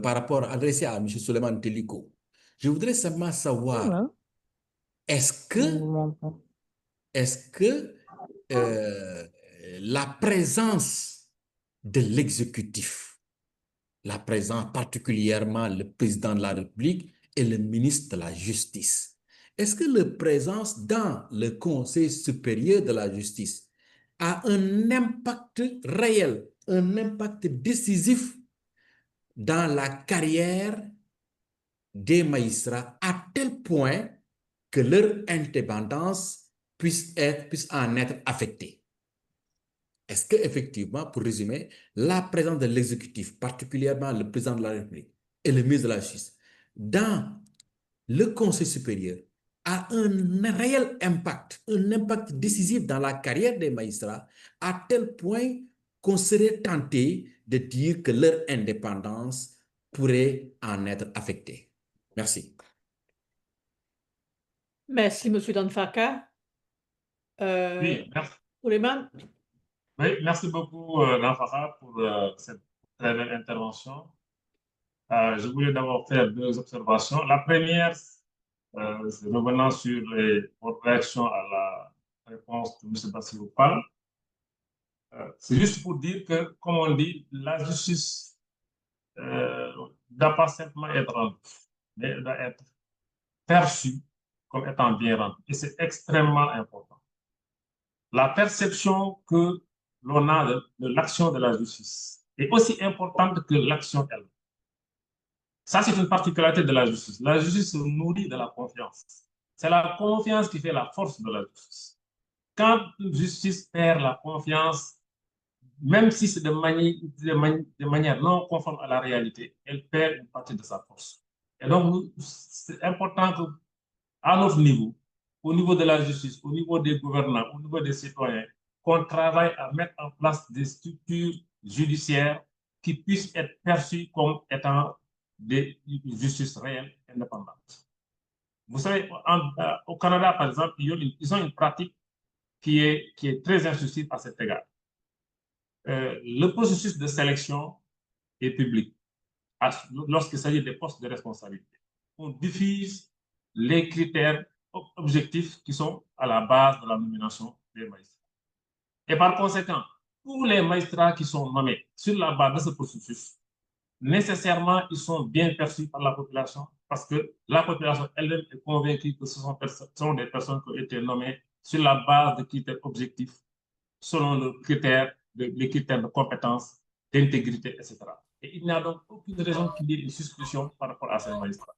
par rapport adressé à M. Souleymane Teliko. Je voudrais simplement savoir, est-ce que la présence de l'exécutif, la présence particulièrement le président de la République et le ministre de la Justice, est-ce que la présence dans le Conseil supérieur de la justice a un impact réel, un impact décisif dans la carrière des magistrats à tel point que leur indépendance puisse en être affectée? Est-ce qu'effectivement, pour résumer, la présence de l'exécutif, particulièrement le président de la République et le ministre de la Justice, dans le Conseil supérieur, a un réel impact, un impact décisif dans la carrière des magistrats, à tel point qu'on serait tenté de dire que leur indépendance pourrait en être affectée? Merci. Merci, M. Danfaka. Oui, merci. Souleymane? Oui, merci beaucoup, Danfaka, pour cette très belle intervention. Je voulais d'abord faire deux observations. La première, revenant sur votre réaction à la réponse de M. Bassirou Fall, c'est juste pour dire que, comme on dit, la justice ne doit pas simplement être rendue, mais elle doit être perçue comme étant bien rendue. Et c'est extrêmement important. La perception que l'on a de l'action de la justice est aussi importante que l'action elle. Ça, c'est une particularité de la justice. La justice se nourrit de la confiance. C'est la confiance qui fait la force de la justice. Quand une justice perd la confiance, même si c'est de manière non conforme à la réalité, elle perd une partie de sa force. Et donc, c'est important qu'à notre niveau, au niveau de la justice, au niveau des gouvernants, au niveau des citoyens, qu'on travaille à mettre en place des structures judiciaires qui puissent être perçues comme étant des justices réelles indépendantes. Vous savez, au Canada, par exemple, ils ont une pratique qui est très instructive à cet égard. Le processus de sélection est public lorsqu'il s'agit des postes de responsabilité. On diffuse les critères objectifs qui sont à la base de la nomination des magistrats. Et par conséquent, tous les magistrats qui sont nommés sur la base de ce processus, nécessairement, ils sont bien perçus par la population parce que la population elle-même est convaincue que ce sont des personnes qui ont été nommées sur la base de critères objectifs, selon les critères de compétence, d'intégrité, etc. Et il n'y a donc aucune raison qu'il y ait une suspicion par rapport à ces magistrats.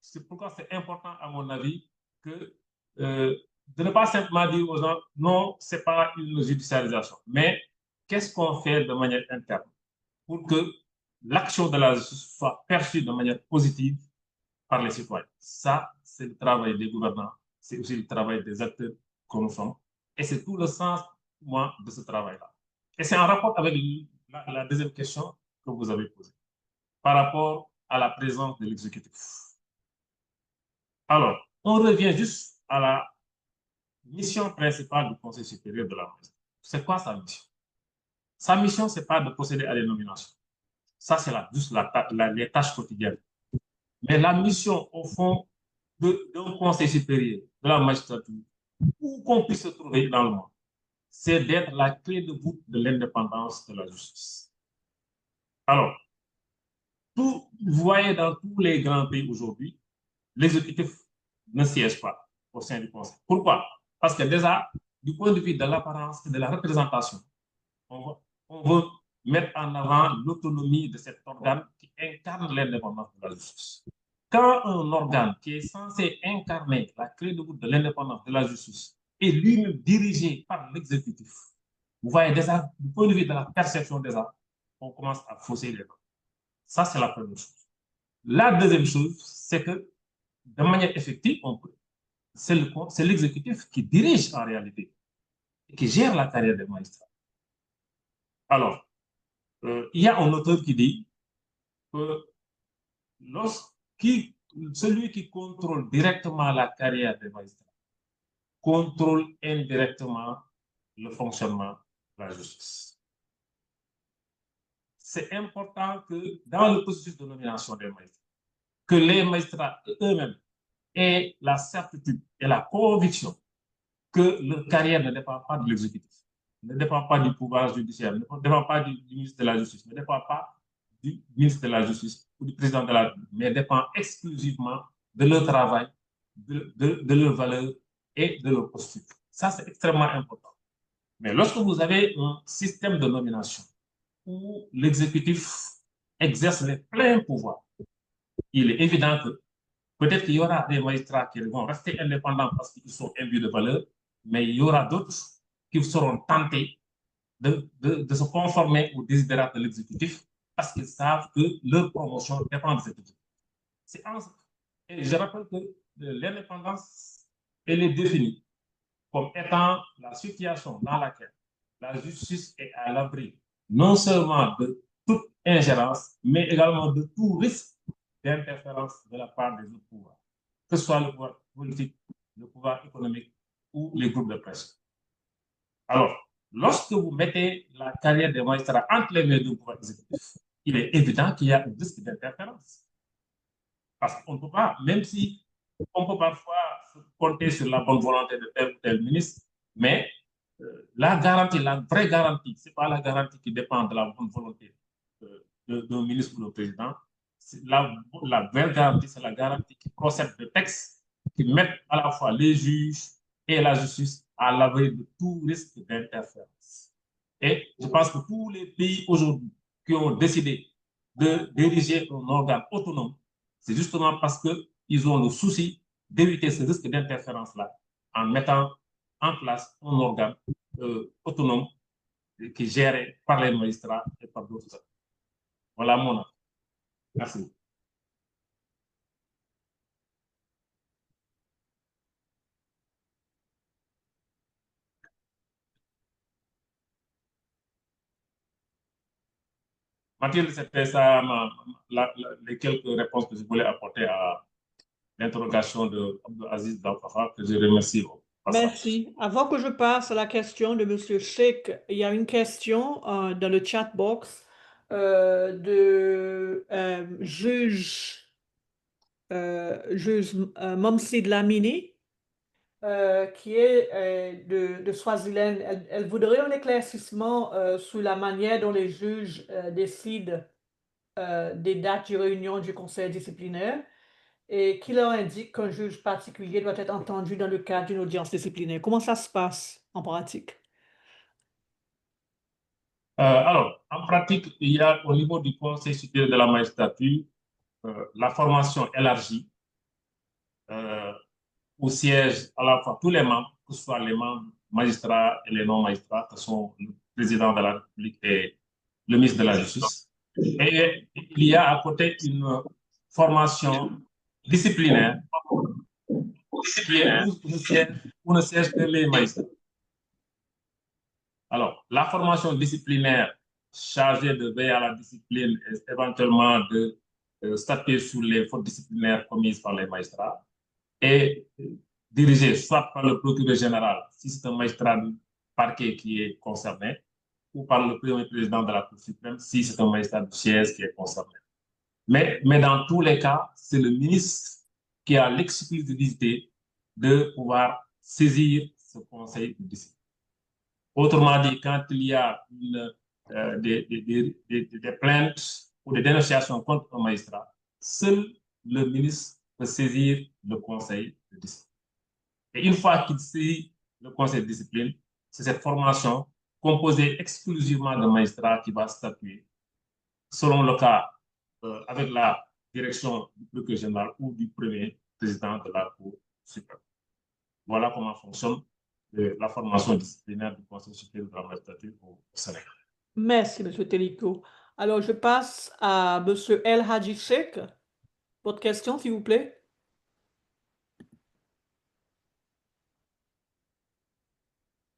C'est pourquoi c'est important, à mon avis, de ne pas simplement dire aux gens, non, ce n'est pas une judiciarisation, mais qu'est-ce qu'on fait de manière interne pour que l'action de la justice soit perçue de manière positive par les citoyens. Ça, c'est le travail des gouvernants, c'est aussi le travail des acteurs que nous sommes. Et c'est tout le sens, moi, de ce travail-là. Et c'est en rapport avec la deuxième question que vous avez posée, par rapport à la présence de l'exécutif. Alors, on revient juste à la mission principale du Conseil supérieur de la magistrature. C'est quoi sa mission? Sa mission, ce n'est pas de procéder à des nominations. Ça, c'est juste les tâches quotidiennes. Mais la mission, au fond, d'un Conseil supérieur de la magistrature, où qu'on puisse se trouver dans le monde, c'est d'être la clé de voûte de l'indépendance de la justice. Alors, vous voyez dans tous les grands pays aujourd'hui, l'exécutif ne siège pas au sein du Conseil. Pourquoi? Parce que déjà, du point de vue de l'apparence et de la représentation, on veut mettre en avant l'autonomie de cet organe qui incarne l'indépendance de la justice. Quand un organe qui est censé incarner la clé de voûte de l'indépendance de la justice est lui-même dirigé par l'exécutif, vous voyez déjà, du point de vue de la perception déjà, on commence à fausser les gens. Ça, c'est la première chose. La deuxième chose, c'est que de manière effective, c'est l'exécutif qui dirige en réalité et qui gère la carrière des magistrats. Alors, il y a un auteur qui dit que celui qui contrôle directement la carrière des magistrats contrôle indirectement le fonctionnement de la justice. C'est important que dans le processus de nomination des magistrats, que les magistrats eux-mêmes aient la certitude et la conviction que leur carrière ne dépend pas de l'exécutif, ne dépend pas du pouvoir judiciaire, ne dépend pas du ministre de la Justice, ne dépend pas du ministre de la Justice ou du président de la République, mais dépend exclusivement de leur travail, de leurs valeurs et de leur posture. Ça, c'est extrêmement important. Mais lorsque vous avez un système de nomination où l'exécutif exerce les pleins pouvoirs, il est évident que peut-être qu'il y aura des magistrats qui vont rester indépendants parce qu'ils sont imbus de valeurs, mais il y aura d'autres qui seront tentés de se conformer aux désirats de l'exécutif parce qu'ils savent que leur promotion dépend de cet objectif. Et je rappelle que l'indépendance, elle est définie comme étant la situation dans laquelle la justice est à l'abri non seulement de toute ingérence, mais également de tout risque d'interférence de la part des autres pouvoirs, que ce soit le pouvoir politique, le pouvoir économique ou les groupes de presse. Alors, lorsque vous mettez la carrière des magistrats entre les mains du pouvoir exécutif, il est évident qu'il y a un risque d'interférence. Parce qu'on ne peut pas, même si on peut parfois compter sur la bonne volonté de tel ou tel ministre, mais la garantie, la vraie garantie, ce n'est pas la garantie qui dépend de la bonne volonté d'un ministre ou d'un président. La vraie garantie, c'est la garantie qui procède de textes qui mettent à la fois les juges et la justice à l'abri de tout risque d'interférence. Et je pense que tous les pays aujourd'hui qui ont décidé de diriger un organe autonome, c'est justement parce qu'ils ont le souci d'éviter ce risque d'interférence-là en mettant en place un organe autonome qui est géré par les magistrats et par d'autres acteurs. Voilà mon avis. Merci. Mathilde, c'était ça les quelques réponses que je voulais apporter à l'interrogation de Aziz Dafafa, que je remercie au passage. Merci. Avant que je passe à la question de M. Sheikh, il y a une question dans le chat box de juge Momsi Dlamini, qui est de Swaziland. Elle voudrait un éclaircissement sur la manière dont les juges décident des dates de réunion du conseil disciplinaire et qui leur indique qu'un juge particulier doit être entendu dans le cadre d'une audience disciplinaire. Comment ça se passe en pratique? Alors, en pratique, il y a au niveau du Conseil supérieur de la magistrature la formation élargie où siègent à la fois tous les membres, que ce soit les membres magistrats et les non-magistrats, que sont le président de la République et le ministre de la Justice. Et il y a à côté une formation disciplinaire où ne siègent que les magistrats. Alors, la formation disciplinaire chargée de veiller à la discipline et éventuellement de statuer sur les fautes disciplinaires commises par les magistrats est dirigée soit par le procureur général, si c'est un magistrat du parquet qui est concerné, ou par le premier président de la Cour suprême, si c'est un magistrat du siège qui est concerné. Mais dans tous les cas, c'est le ministre qui a l'exclusivité de pouvoir saisir ce conseil de discipline. Autrement dit, quand il y a des plaintes ou des dénonciations contre un magistrat, seul le ministre peut saisir le conseil de discipline. Et une fois qu'il saisit le conseil de discipline, c'est cette formation composée exclusivement de magistrats qui va statuer, selon le cas, avec la direction du procureur général ou du premier président de la Cour suprême. Voilà comment fonctionne la formation disciplinaire du Conseil supérieur de la magistrature au Sénégal. Merci, M. Teliko. Alors, je passe à M. El Hadji Sheikh. Votre question, s'il vous plaît.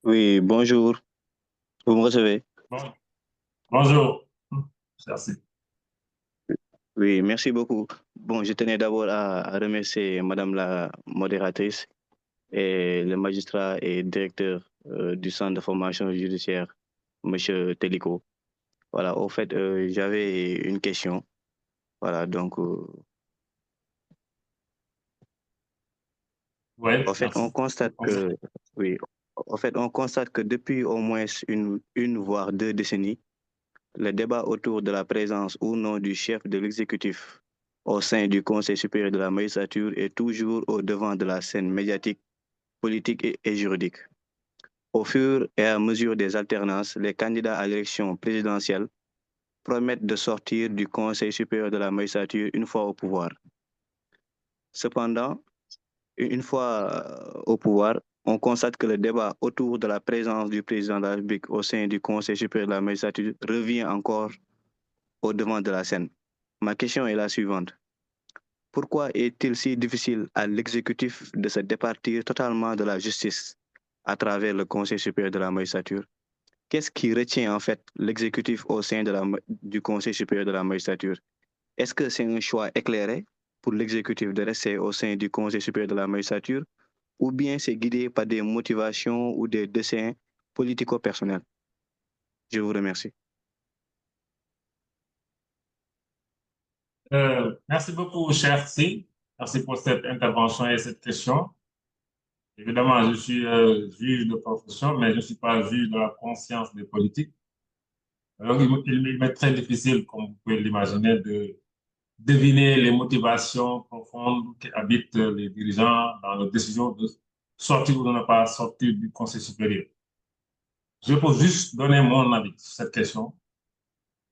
Oui, bonjour. Vous me recevez? Bonjour. Merci. Oui, merci beaucoup. Bon, je tenais d'abord à remercier Madame la modératrice et le magistrat et directeur du centre de formation judiciaire, Monsieur Teliko. Voilà, au fait, j'avais une question. Voilà, donc, Ouais, en fait, merci. on constate que, oui, en fait, on constate que depuis au moins une voire 2 décennies, le débat autour de la présence ou non du chef de l'exécutif au sein du Conseil supérieur de la magistrature est toujours au devant de la scène médiatique, politique et juridique. Au fur et à mesure des alternances, les candidats à l'élection présidentielle promettent de sortir du Conseil supérieur de la magistrature une fois au pouvoir. Cependant, une fois au pouvoir, on constate que le débat autour de la présence du président de la République au sein du Conseil supérieur de la magistrature revient encore au devant de la scène. Ma question est la suivante. Pourquoi est-il si difficile à l'exécutif de se départir totalement de la justice à travers le Conseil supérieur de la magistrature? Qu'est-ce qui retient en fait l'exécutif au sein du Conseil supérieur de la magistrature? Est-ce que c'est un choix éclairé pour l'exécutif de rester au sein du Conseil supérieur de la magistrature ou bien c'est guidé par des motivations ou des desseins politico-personnels? Je vous remercie. Merci beaucoup, cher C. Merci pour cette intervention et cette question. Évidemment, je suis juge de profession, mais je ne suis pas juge de la conscience des politiques. Donc, il m'est très difficile, comme vous pouvez l'imaginer, de deviner les motivations profondes qui habitent les dirigeants dans leur décision de sortir ou de ne pas sortir du Conseil supérieur. Je peux juste donner mon avis sur cette question.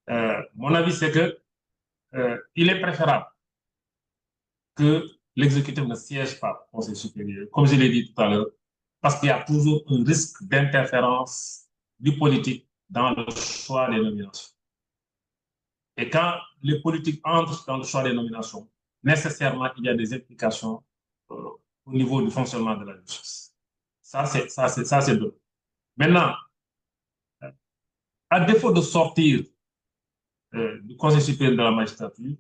Mon avis, c'est que il est préférable que l'exécutif ne siège pas au Conseil supérieur, comme je l'ai dit tout à l'heure, parce qu'il y a toujours un risque d'interférence du politique dans le choix des nominations. Et quand les politiques entrent dans le choix des nominations, nécessairement, il y a des implications au niveau du fonctionnement de la justice. Ça, c'est deux. Maintenant, à défaut de sortir du Conseil supérieur de la magistrature,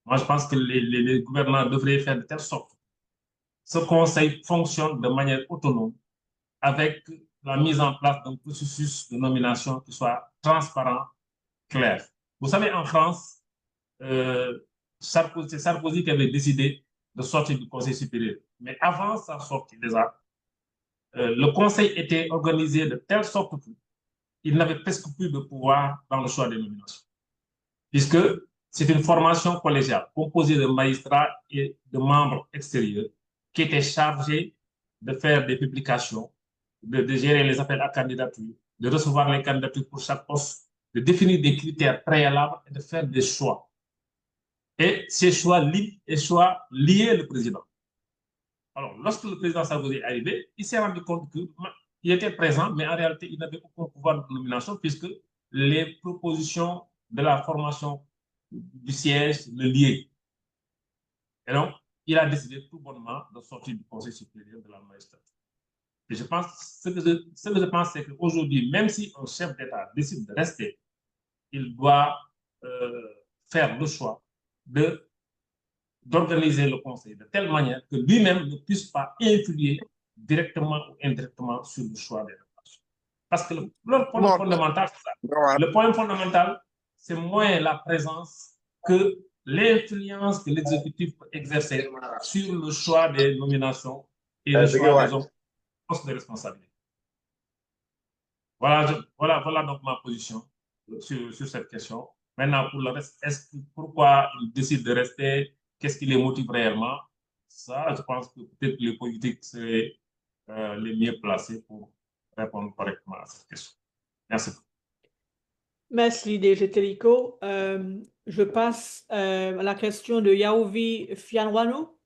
moi je pense que les gouvernants devraient faire de telle sorte que ce conseil fonctionne de manière autonome avec la mise en place d'un processus de nomination qui soit transparent, clair. Vous savez, en France, c'est Sarkozy qui avait décidé de sortir du Conseil supérieur. Mais avant sa sortie, déjà, le Conseil était organisé de telle sorte qu'il n'avait presque plus de pouvoir dans le choix des nominations, puisque c'est une formation collégiale composée de magistrats et de membres extérieurs qui étaient chargés de faire des publications, de gérer les appels à candidature, de recevoir les candidatures pour chaque poste, de définir des critères préalables et de faire des choix. Et ces choix liaient le président. Alors, lorsque le président Sarkozy est arrivé, il s'est rendu compte qu'il était présent, mais en réalité, il n'avait aucun pouvoir de nomination puisque les propositions de la formation du siège le liaient. Et donc, il a décidé tout bonnement de sortir du Conseil supérieur de la magistrature. Et je pense, ce que je pense, c'est qu'aujourd'hui, même si un chef d'État décide de rester, il doit faire le choix d'organiser le conseil de telle manière que lui-même ne puisse pas influer directement ou indirectement sur le choix des relations. Parce que le point fondamental, c'est ça. Le point fondamental, c'est moins la présence que l'influence que l'exécutif peut exercer sur le choix des nominations et le choix des hommes postes de responsabilité. Voilà donc ma position sur cette question. Maintenant, pour le reste, pourquoi ils décident de rester? Qu'est-ce qui les motive réellement? Ça, je pense que peut-être les politiques seraient les mieux placés pour répondre correctement à cette question. Merci. Merci, DG Teliko. Je passe à la question de Yaovi Fianwano.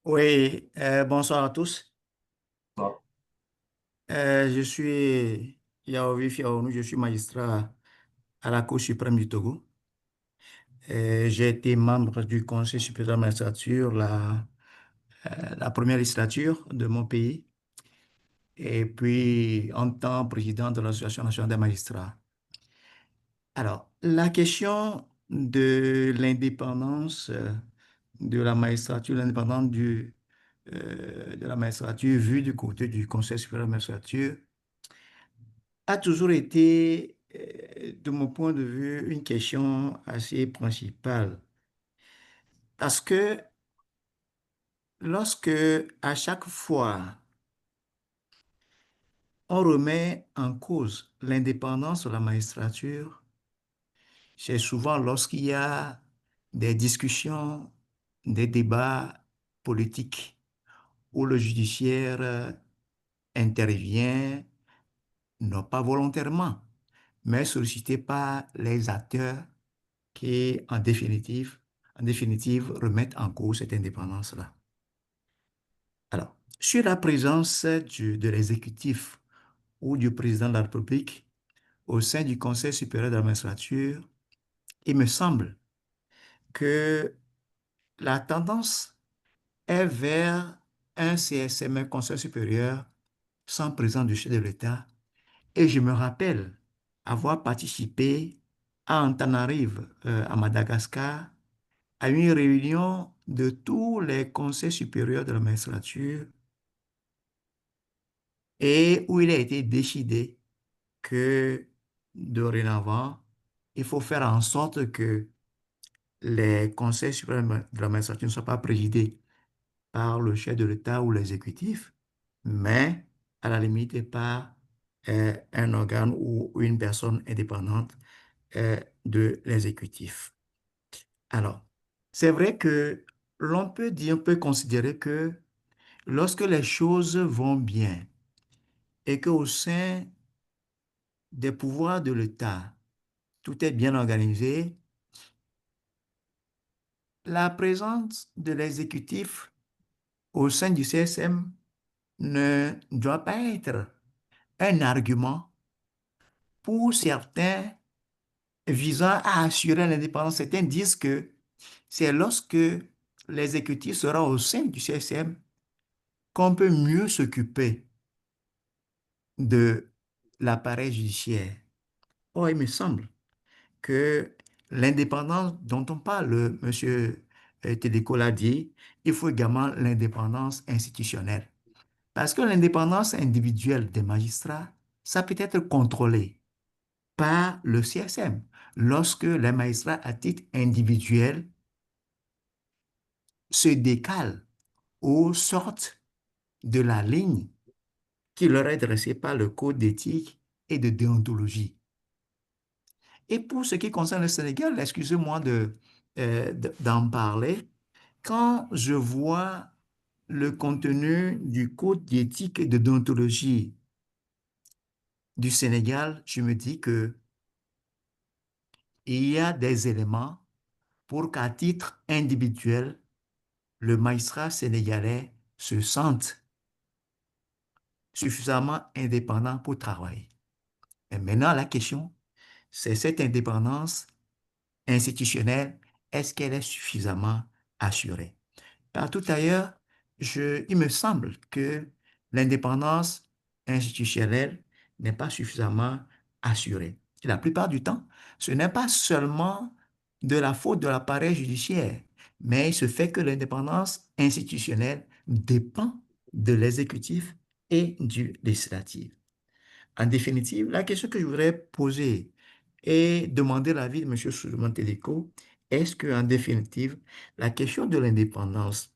Oui, bonsoir à tous. Bon. Je suis Yaovi Fiaonou, je suis magistrat à la Cour suprême du Togo. J'ai été membre du Conseil supérieur de la magistrature la première législature de mon pays et puis en tant que président de l'Association nationale des magistrats. Alors, la question de l'indépendance de la magistrature, l'indépendance de la magistrature vue du côté du Conseil supérieur de la magistrature a toujours été, de mon point de vue, une question assez principale. Parce que lorsque, à chaque fois, on remet en cause l'indépendance de la magistrature, c'est souvent lorsqu'il y a des discussions, des débats politiques où le judiciaire intervient, non pas volontairement, mais sollicité par les acteurs qui, en définitive, remettent en cause cette indépendance-là. Alors, sur la présence de l'exécutif ou du président de la République au sein du Conseil supérieur de la magistrature, il me semble que la tendance est vers un CSM, un Conseil supérieur, sans présence du chef de l'État. Et je me rappelle avoir participé à Antananarive, à Madagascar, à une réunion de tous les conseils supérieurs de la magistrature et où il a été décidé que dorénavant, il faut faire en sorte que les conseils supérieurs de la magistrature ne soient pas présidés par le chef de l'État ou l'exécutif, mais à la limite par un organe ou une personne indépendante de l'exécutif. Alors, c'est vrai que l'on peut dire, on peut considérer que lorsque les choses vont bien et qu'au sein des pouvoirs de l'État, tout est bien organisé, la présence de l'exécutif au sein du CSM ne doit pas être un argument pour certains visant à assurer l'indépendance. Certains disent que c'est lorsque l'exécutif sera au sein du CSM qu'on peut mieux s'occuper de l'appareil judiciaire. Or, il me semble que l'indépendance dont on parle, M. Tédéco l'a dit, il faut également l'indépendance institutionnelle. Parce que l'indépendance individuelle des magistrats, ça peut être contrôlé par le CSM lorsque les magistrats à titre individuel se décalent ou sortent de la ligne qui leur est dressée par le code d'éthique et de déontologie. Et pour ce qui concerne le Sénégal, excusez-moi d'en parler, quand je vois le contenu du code d'éthique et de déontologie du Sénégal, je me dis que il y a des éléments pour qu'à titre individuel, le magistrat sénégalais se sente suffisamment indépendant pour travailler. Et maintenant, la question, c'est cette indépendance institutionnelle, est-ce qu'elle est suffisamment assurée? Partout ailleurs, il me semble que l'indépendance institutionnelle n'est pas suffisamment assurée. Et la plupart du temps, ce n'est pas seulement de la faute de l'appareil judiciaire, mais il se fait que l'indépendance institutionnelle dépend de l'exécutif et du législatif. En définitive, la question que je voudrais poser et demander l'avis de M. Souleymane Tédéco, est-ce qu'en définitive, la question de l'indépendance,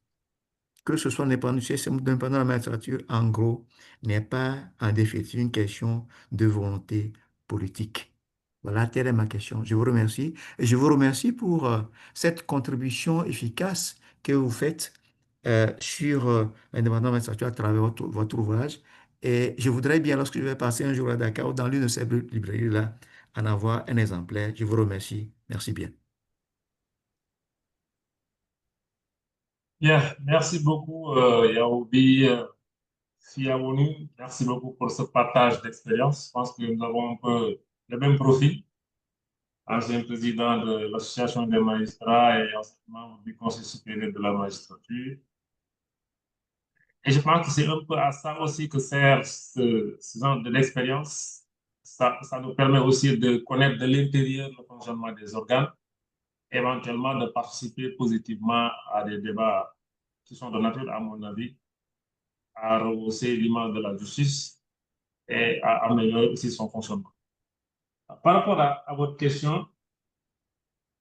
que ce soit l'indépendance de la magistrature, en gros, n'est pas en définitive une question de volonté politique? Voilà, telle est ma question. Je vous remercie. Et je vous remercie pour cette contribution efficace que vous faites sur l'indépendance de la magistrature à travers votre ouvrage. Et je voudrais bien, lorsque je vais passer un jour à Dakar, dans l'une de ces librairies-là, en avoir un exemplaire. Je vous remercie. Merci bien. Bien, merci beaucoup, Yaoubi Fiaouni. Merci beaucoup pour ce partage d'expérience. Je pense que nous avons un peu le même profil. Ancien président de l'Association des magistrats et membre du Conseil supérieur de la magistrature. Et je pense que c'est un peu à ça aussi que sert ce genre de l'expérience. Ça nous permet aussi de connaître de l'intérieur le fonctionnement des organes, éventuellement de participer positivement à des débats qui sont de nature, à mon avis, à rehausser l'image de la justice et à améliorer aussi son fonctionnement. Par rapport à votre question,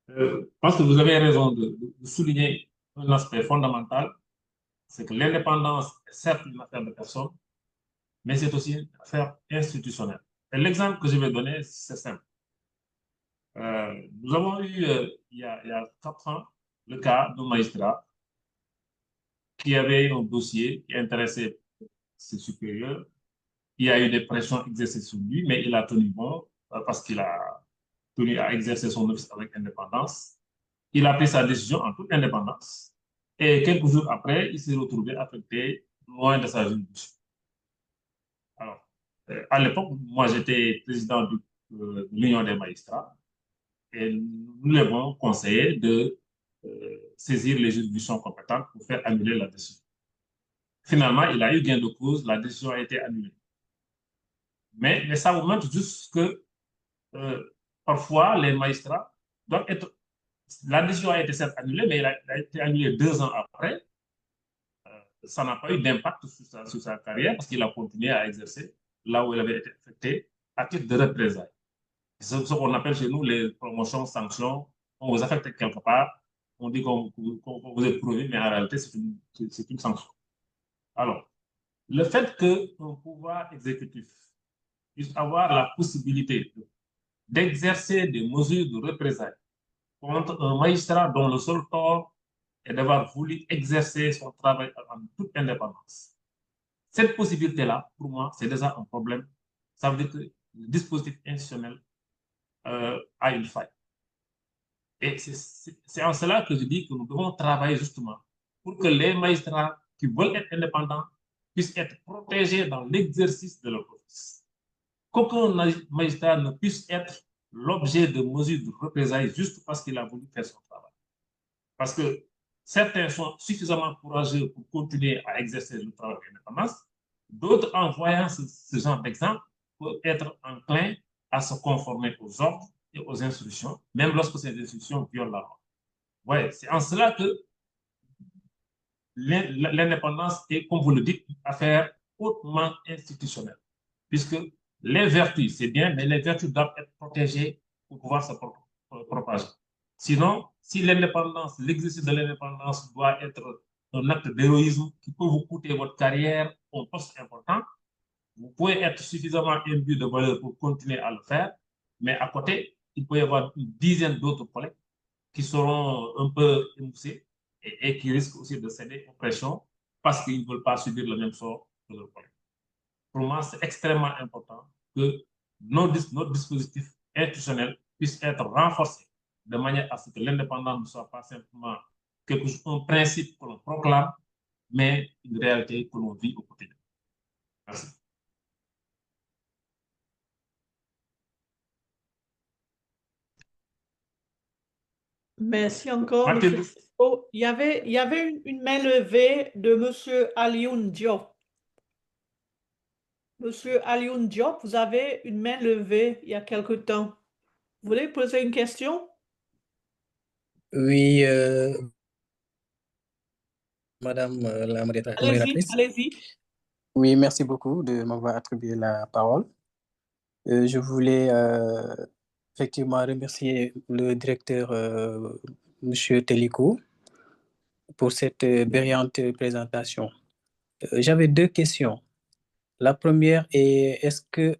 je pense que vous avez raison de souligner un aspect fondamental, c'est que l'indépendance est certes une affaire de personne, mais c'est aussi une affaire institutionnelle. Et l'exemple que je vais donner, c'est simple. Nous avons eu, il y a 4 ans, le cas d'un magistrat qui avait un dossier qui intéressait ses supérieurs. Il y a eu des pressions exercées sur lui, mais il a tenu bon parce qu'il a tenu à exercer son office avec indépendance. Il a pris sa décision en toute indépendance. Et quelques jours après, il s'est retrouvé affecté loin de sa juridiction. Alors, à l'époque, moi, j'étais président de l'Union des magistrats et nous lui avons conseillé de saisir les juridictions compétentes pour faire annuler la décision. Finalement, il a eu gain de cause, la décision a été annulée. Mais ça vous montre juste que parfois, les magistrats doivent être... La décision a été certes annulée, mais elle a été annulée 2 ans après. Ça n'a pas eu d'impact sur sa carrière parce qu'il a continué à exercer là où il avait été affecté à titre de représailles. C'est ce qu'on appelle chez nous les promotions, sanctions. On vous affecte quelque part, on dit qu'on vous est promu, mais en réalité, c'est une sanction. Alors, le fait qu'un pouvoir exécutif puisse avoir la possibilité d'exercer des mesures de représailles contre un magistrat dont le seul tort est d'avoir voulu exercer son travail en toute indépendance. Cette possibilité-là, pour moi, c'est déjà un problème. Ça veut dire que le dispositif institutionnel a une faille. Et c'est en cela que je dis que nous devons travailler justement pour que les magistrats qui veulent être indépendants puissent être protégés dans l'exercice de leur office. Qu'aucun magistrat ne puisse être l'objet de mesures de représailles juste parce qu'il a voulu faire son travail. Parce que certains sont suffisamment courageux pour continuer à exercer le travail d'indépendance, d'autres, en voyant ce genre d'exemple, peuvent être enclins à se conformer aux ordres et aux instructions, même lorsque ces instructions violent la loi. Ouais, c'est en cela que l'indépendance est, comme vous le dites, une affaire hautement institutionnelle, puisque les vertus, c'est bien, mais les vertus doivent être protégées pour pouvoir se propager. Sinon, si l'indépendance, l'exercice de l'indépendance doit être un acte d'héroïsme qui peut vous coûter votre carrière, un poste important, vous pouvez être suffisamment imbu de valeur pour continuer à le faire, mais à côté, il peut y avoir une dizaine d'autres collègues qui seront un peu émoussés et qui risquent aussi de céder aux pressions parce qu'ils ne veulent pas subir le même sort que leurs collègues. Pour moi, c'est extrêmement important que notre dispositif institutionnel puisse être renforcé de manière à ce que l'indépendance ne soit pas simplement un principe que l'on proclame, mais une réalité que l'on vit au quotidien. Merci. Merci encore, Mathilde. M. Cisco. Il y avait une main levée de M. Alioune Diop. Monsieur Alioune Diop, vous avez une main levée il y a quelque temps. Vous voulez poser une question? Oui, Madame la modératrice. Allez-y. Oui, merci beaucoup de m'avoir attribué la parole. Je voulais effectivement remercier le directeur, Monsieur Téliko, pour cette brillante présentation. J'avais deux questions. La première est, est-ce que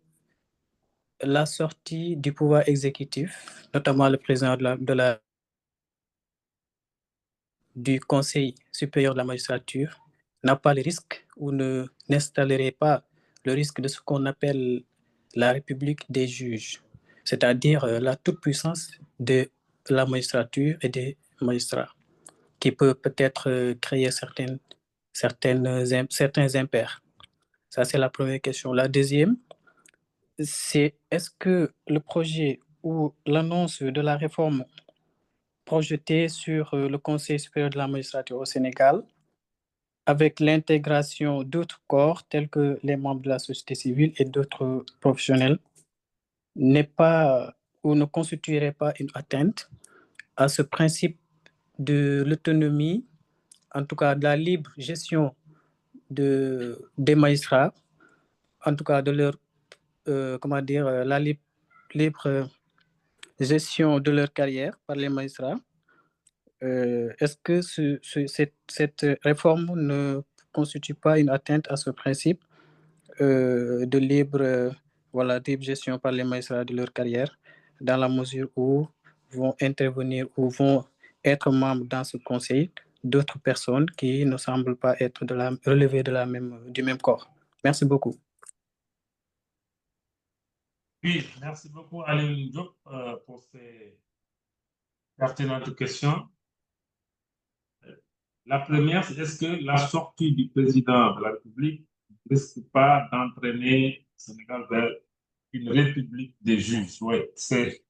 la sortie du pouvoir exécutif, notamment le président du Conseil supérieur de la magistrature, n'a pas le risque ou n'installerait pas le risque de ce qu'on appelle la République des juges, c'est-à-dire la toute-puissance de la magistrature et des magistrats, qui peut peut-être créer certains impairs. Ça, c'est la première question. La deuxième, c'est est-ce que le projet ou l'annonce de la réforme projetée sur le Conseil supérieur de la magistrature au Sénégal, avec l'intégration d'autres corps tels que les membres de la société civile et d'autres professionnels, n'est pas ou ne constituerait pas une atteinte à ce principe de l'autonomie, en tout cas de la libre gestion des magistrats, en tout cas de leur, la libre gestion de leur carrière par les magistrats. Est-ce que cette réforme ne constitue pas une atteinte à ce principe de libre gestion par les magistrats de leur carrière, dans la mesure où vont intervenir ou vont être membres dans ce conseil d'autres personnes qui ne semblent pas être relevées du même corps? Merci beaucoup. Oui, merci beaucoup Alioune Diop pour ces pertinentes questions. La première, c'est est-ce que la sortie du président de la République ne risque pas d'entraîner le Sénégal vers une république des juges? Oui, c'est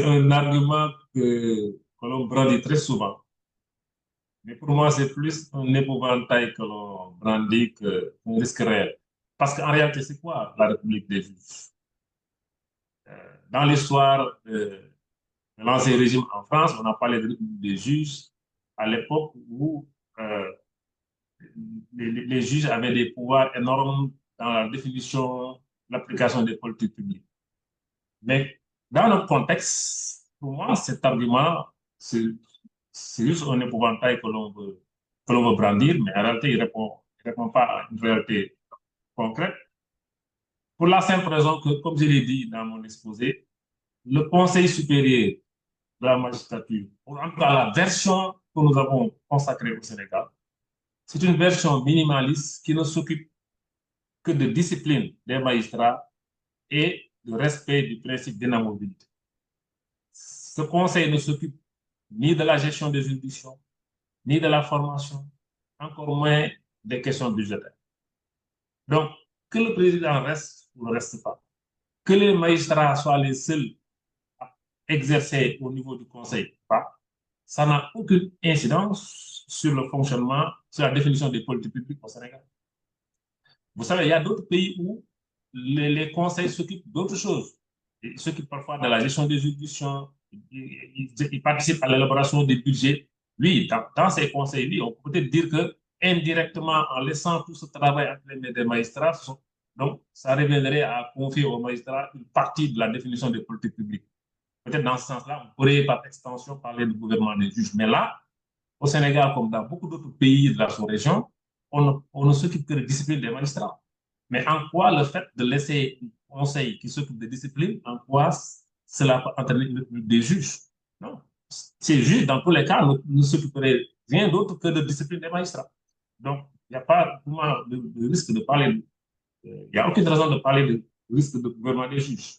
un argument que l'on brandit très souvent. Mais pour moi, c'est plus un épouvantail que l'on brandit qu'un risque réel. Parce qu'en réalité, c'est quoi la république des juges? Dans l'histoire de l'ancien régime en France, on a parlé de république des juges à l'époque où les juges avaient des pouvoirs énormes dans la définition, l'application des politiques publiques. Mais dans notre contexte, pour moi, cet argument, c'est juste un épouvantail que l'on veut brandir, mais en réalité, il ne répond pas à une réalité concrète. Pour la simple raison que, comme je l'ai dit dans mon exposé, le Conseil supérieur de la magistrature, ou en tout cas la version que nous avons consacrée au Sénégal, c'est une version minimaliste qui ne s'occupe que de discipline des magistrats et de respect du principe d'inamovibilité. Ce conseil ne s'occupe ni de la gestion des juridictions, ni de la formation, encore moins des questions budgétaires. Donc, que le président reste ou ne reste pas, que les magistrats soient les seuls à exercer au niveau du conseil, ça n'a aucune incidence sur le fonctionnement, sur la définition des politiques publiques au Sénégal. Vous savez, il y a d'autres pays où les conseils s'occupent d'autres choses. Ils s'occupent parfois de la gestion des juridictions, ils participent à l'élaboration des budgets. Oui, dans ces conseils, oui, on peut peut-être dire que indirectement, en laissant tout ce travail entre les mains des magistrats, donc ça reviendrait à confier aux magistrats une partie de la définition des politiques publiques. Peut-être dans ce sens-là, on pourrait par extension parler du gouvernement des juges. Mais là, au Sénégal, comme dans beaucoup d'autres pays de la sous-région, on ne s'occupe que de discipline des magistrats. Mais en quoi le fait de laisser un conseil qui s'occupe de discipline, en quoi cela peut entraîner des juges? Non. Ces juges, dans tous les cas, ne s'occuperaient rien d'autre que de discipline des magistrats. Donc, il n'y a pas de risque de parler, il n'y a aucune raison de parler de risque de gouvernement des juges.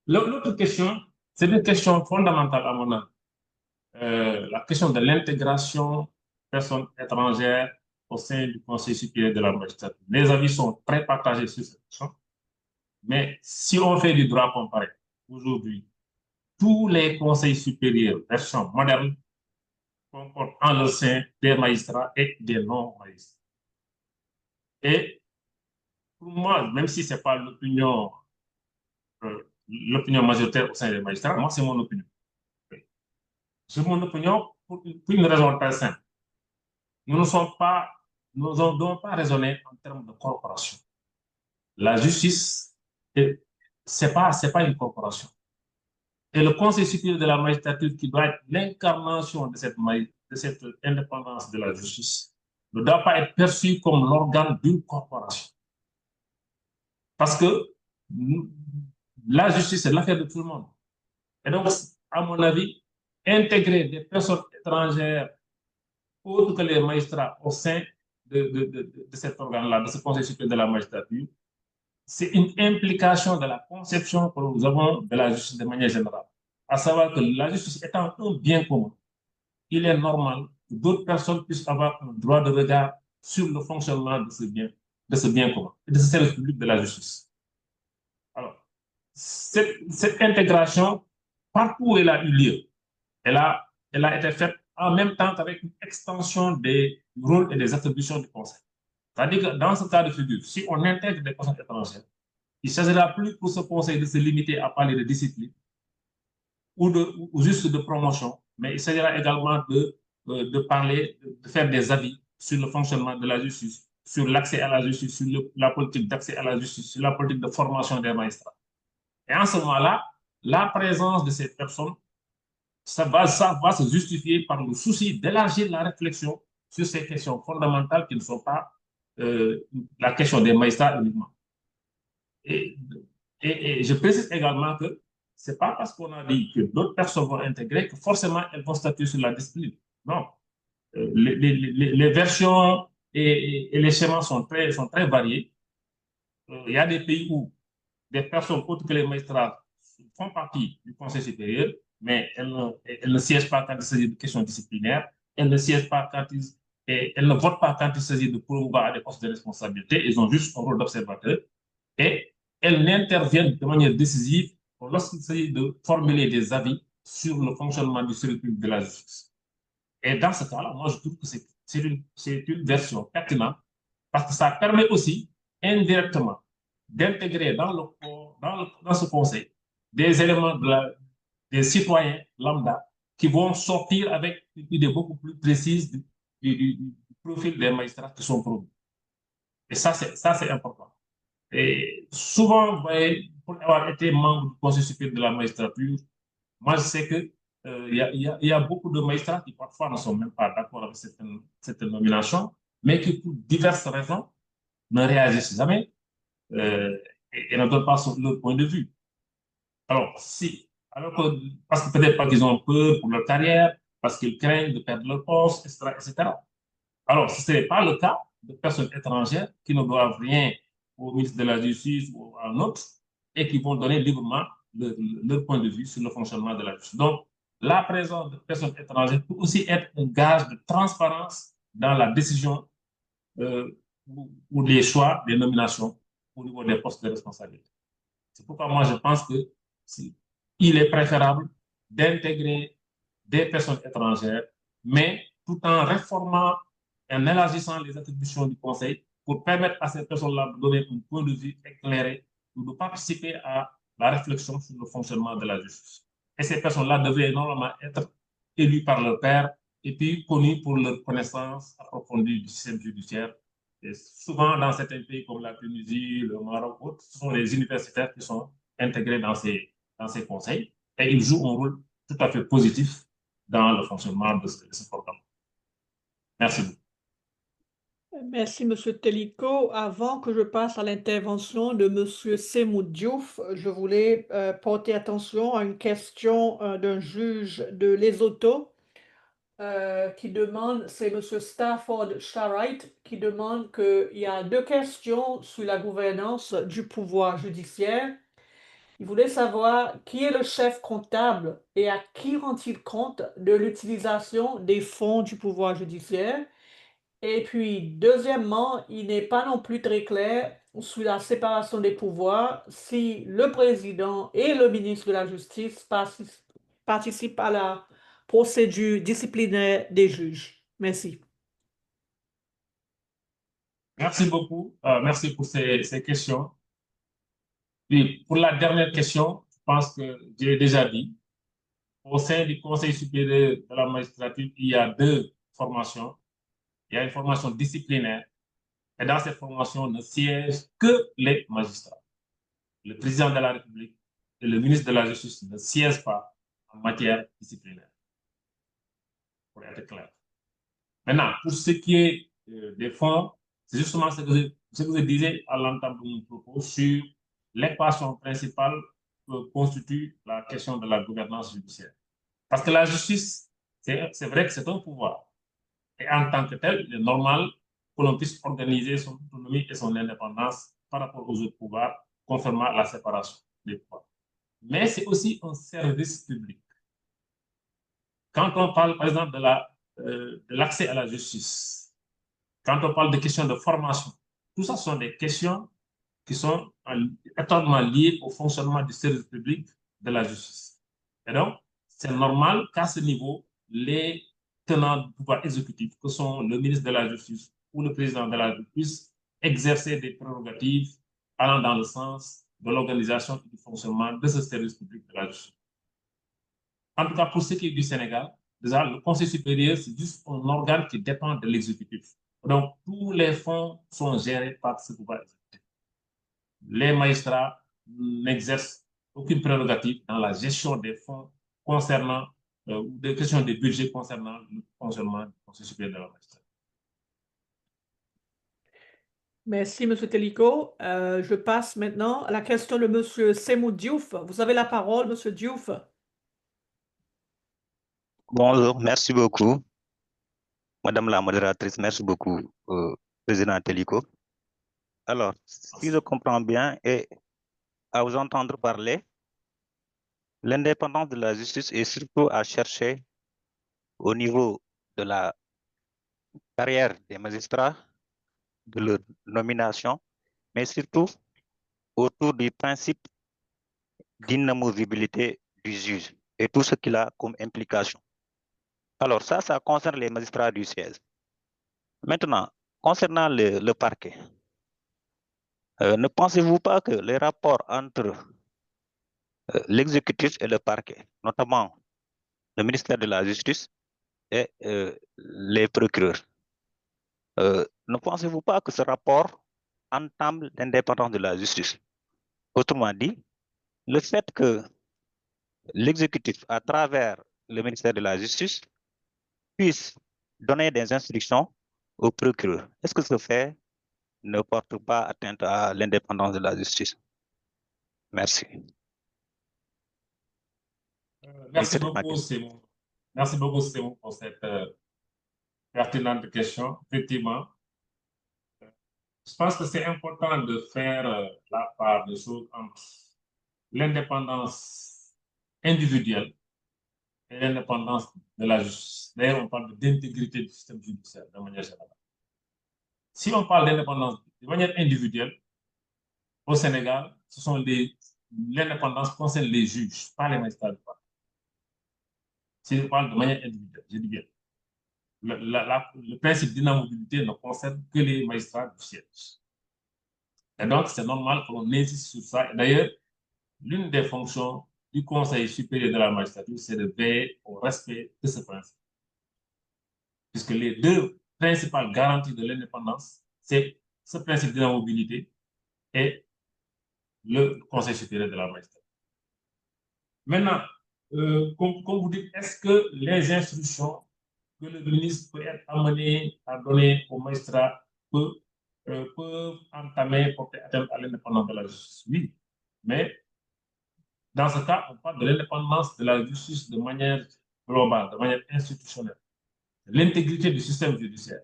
L'autre question, c'est une question fondamentale à mon avis. La question de l'intégration des personnes étrangères au sein du Conseil supérieur de la magistrature. Les avis sont très partagés sur cette question. Mais si on fait du droit comparé, aujourd'hui, tous les conseils supérieurs, version moderne, comportent en leur sein des magistrats et des non-magistrats. Et pour moi, même si ce n'est pas l'opinion majoritaire au sein des magistrats, moi, c'est mon opinion. C'est mon opinion pour une raison très simple. Nous ne devons pas raisonner en termes de corporation. La justice, ce n'est pas une corporation. Et le Conseil supérieur de la magistrature, qui doit être l'incarnation de cette indépendance de la justice, ne doit pas être perçu comme l'organe d'une corporation. Parce que la justice, c'est l'affaire de tout le monde. Et donc, à mon avis, intégrer des personnes étrangères autres que les magistrats au sein de cet organe-là, de ce Conseil supérieur de la magistrature, c'est une implication de la conception que nous avons de la justice de manière générale. À savoir que la justice étant un bien commun, il est normal que d'autres personnes puissent avoir un droit de regard sur le fonctionnement de ce bien commun et de ce service public de la justice. Alors, cette intégration, partout où elle a eu lieu, elle a été faite en même temps qu'avec une extension des rôles et des attributions du Conseil. C'est-à-dire que dans ce cas de figure, si on intègre des personnes étrangères, il ne s'agira plus pour ce Conseil de se limiter à parler de discipline ou juste de promotion, mais il s'agira également de parler, de faire des avis sur le fonctionnement de la justice, sur l'accès à la justice, sur la politique d'accès à la justice, sur la politique de formation des magistrats. Et en ce moment-là, la présence de ces personnes, ça va se justifier par le souci d'élargir la réflexion sur ces questions fondamentales qui ne sont pas la question des magistrats uniquement. Et je précise également que ce n'est pas parce qu'on a dit que d'autres personnes vont intégrer que forcément elles vont statuer sur la discipline. Non. Les versions et les schémas sont très variés. Il y a des pays où des personnes autres que les magistrats font partie du Conseil supérieur, mais elles ne siègent pas quand il s'agit de questions disciplinaires, elles ne siègent pas elles ne votent pas quand il s'agit de promouvoir des postes de responsabilité, elles ont juste un rôle d'observateur et elles n'interviennent de manière décisive lorsqu'il s'agit de formuler des avis sur le fonctionnement du service public de la justice. Et dans ce cas-là, moi je trouve que c'est une version pertinente parce que ça permet aussi indirectement d'intégrer dans ce conseil des éléments des citoyens lambda qui vont sortir avec une idée beaucoup plus précise du profil des magistrats qui sont promus. Et ça, c'est important. Et souvent, vous voyez, pour avoir été membre du Conseil supérieur de la magistrature, moi, je sais qu'il y a beaucoup de magistrats qui parfois ne sont même pas d'accord avec cette nomination, mais qui, pour diverses raisons, ne réagissent jamais et ne donnent pas leur point de vue. Alors, parce que peut-être pas qu'ils ont peur pour leur carrière, parce qu'ils craignent de perdre leur poste, etc. Alors, ce n'est pas le cas de personnes étrangères qui ne doivent rien au ministre de la Justice ou à un autre et qui vont donner librement leur point de vue sur le fonctionnement de la justice. Donc, la présence de personnes étrangères peut aussi être un gage de transparence dans la décision ou les choix des nominations au niveau des postes de responsabilité. C'est pourquoi moi, je pense qu'il est préférable d'intégrer des personnes étrangères, mais tout en réformant et en élargissant les attributions du Conseil pour permettre à ces personnes-là de donner un point de vue éclairé ou de participer à la réflexion sur le fonctionnement de la justice. Et ces personnes-là devaient normalement être élues par leur père et puis connues pour leur connaissance approfondie du système judiciaire. Et souvent, dans certains pays comme la Tunisie, le Maroc, autres, ce sont les universitaires qui sont intégrés dans ces conseils et ils jouent un rôle tout à fait positif dans le fonctionnement de ce programme. Merci beaucoup. Merci, M. Teliko. Avant que je passe à l'intervention de M. Semou Diouf, je voulais porter attention à une question d'un juge de Lesotho qui demande, c'est M. Stafford Sharite, qui demande qu'il y a 2 questions sur la gouvernance du pouvoir judiciaire. Il voulait savoir qui est le chef comptable et à qui rend-il compte de l'utilisation des fonds du pouvoir judiciaire. Et puis, deuxièmement, il n'est pas non plus très clair sur la séparation des pouvoirs si le président et le ministre de la Justice participent à la procédure disciplinaire des juges. Merci. Merci beaucoup. Merci pour ces questions. Puis, pour la dernière question, je pense que j'ai déjà dit, au sein du Conseil supérieur de la magistrature, il y a 2 formations. Il y a une formation disciplinaire et dans cette formation ne siègent que les magistrats. Le président de la République et le ministre de la Justice ne siègent pas en matière disciplinaire. Pour être clair. Maintenant, pour ce qui est des fonds, c'est justement ce que je disais à l'entame de mon propos sur l'équation principale que constitue la question de la gouvernance judiciaire. Parce que la justice, c'est vrai que c'est un pouvoir. Et en tant que tel, il est normal que l'on puisse organiser son autonomie et son indépendance par rapport aux autres pouvoirs, conformément à la séparation des pouvoirs. Mais c'est aussi un service public. Quand on parle, par exemple, de l'accès à la justice, quand on parle de questions de formation, tout ça sont des questions qui sont étroitement liées au fonctionnement du service public de la justice. Et donc, c'est normal qu'à ce niveau, les tenants du pouvoir exécutif, que sont le ministre de la Justice ou le président de la République, puissent exercer des prérogatives allant dans le sens de l'organisation et du fonctionnement de ce service public de la justice. En tout cas, pour ce qui est du Sénégal, déjà, le Conseil supérieur, c'est juste un organe qui dépend de l'exécutif. Donc, tous les fonds sont gérés par ce pouvoir exécutif. Les magistrats n'exercent aucune prérogative dans la gestion des fonds concernant, ou des questions de budget concernant le fonctionnement du Conseil supérieur de la magistrature. Merci, M. Teliko. Je passe maintenant à la question de M. Semou Diouf. Vous avez la parole, M. Diouf. Bonjour, merci beaucoup. Madame la modératrice, merci beaucoup, Président Teliko. Alors, si je comprends bien et à vous entendre parler, l'indépendance de la justice est surtout à chercher au niveau de la carrière des magistrats, de leur nomination, mais surtout autour du principe d'inamovibilité du juge et tout ce qu'il a comme implication. Alors ça concerne les magistrats du siège. Maintenant, concernant le parquet, ne pensez-vous pas que les rapports entre l'exécutif et le parquet, notamment le ministère de la Justice et les procureurs, ne pensez-vous pas que ce rapport entame l'indépendance de la justice? Autrement dit, le fait que l'exécutif, à travers le ministère de la Justice, puisse donner des instructions au procureur, est-ce que ce fait ne porte pas atteinte à l'indépendance de la justice? Merci. Merci beaucoup, Simon. Merci beaucoup, Simon, pour cette pertinente question. Effectivement, je pense que c'est important de faire la part des choses entre l'indépendance individuelle et l'indépendance de la justice. D'ailleurs, on parle d'intégrité du système judiciaire de manière générale. Si on parle d'indépendance de manière individuelle, au Sénégal, l'indépendance concerne les juges, pas les magistrats. Si je parle de manière individuelle, je dis bien. Le principe d'inamovibilité ne concerne que les magistrats du siège. Et donc, c'est normal qu'on insiste sur ça. D'ailleurs, l'une des fonctions du Conseil supérieur de la magistrature, c'est de veiller au respect de ce principe. Puisque les deux principales garanties de l'indépendance, c'est ce principe d'inamovibilité et le Conseil supérieur de la magistrature. Maintenant, comme vous dites, est-ce que les instructions que le ministre peut être amené à donner aux magistrats peuvent entamer, porter atteinte à l'indépendance de la justice? Oui, mais dans ce cas, on parle de l'indépendance de la justice de manière globale, de manière institutionnelle, l'intégrité du système judiciaire.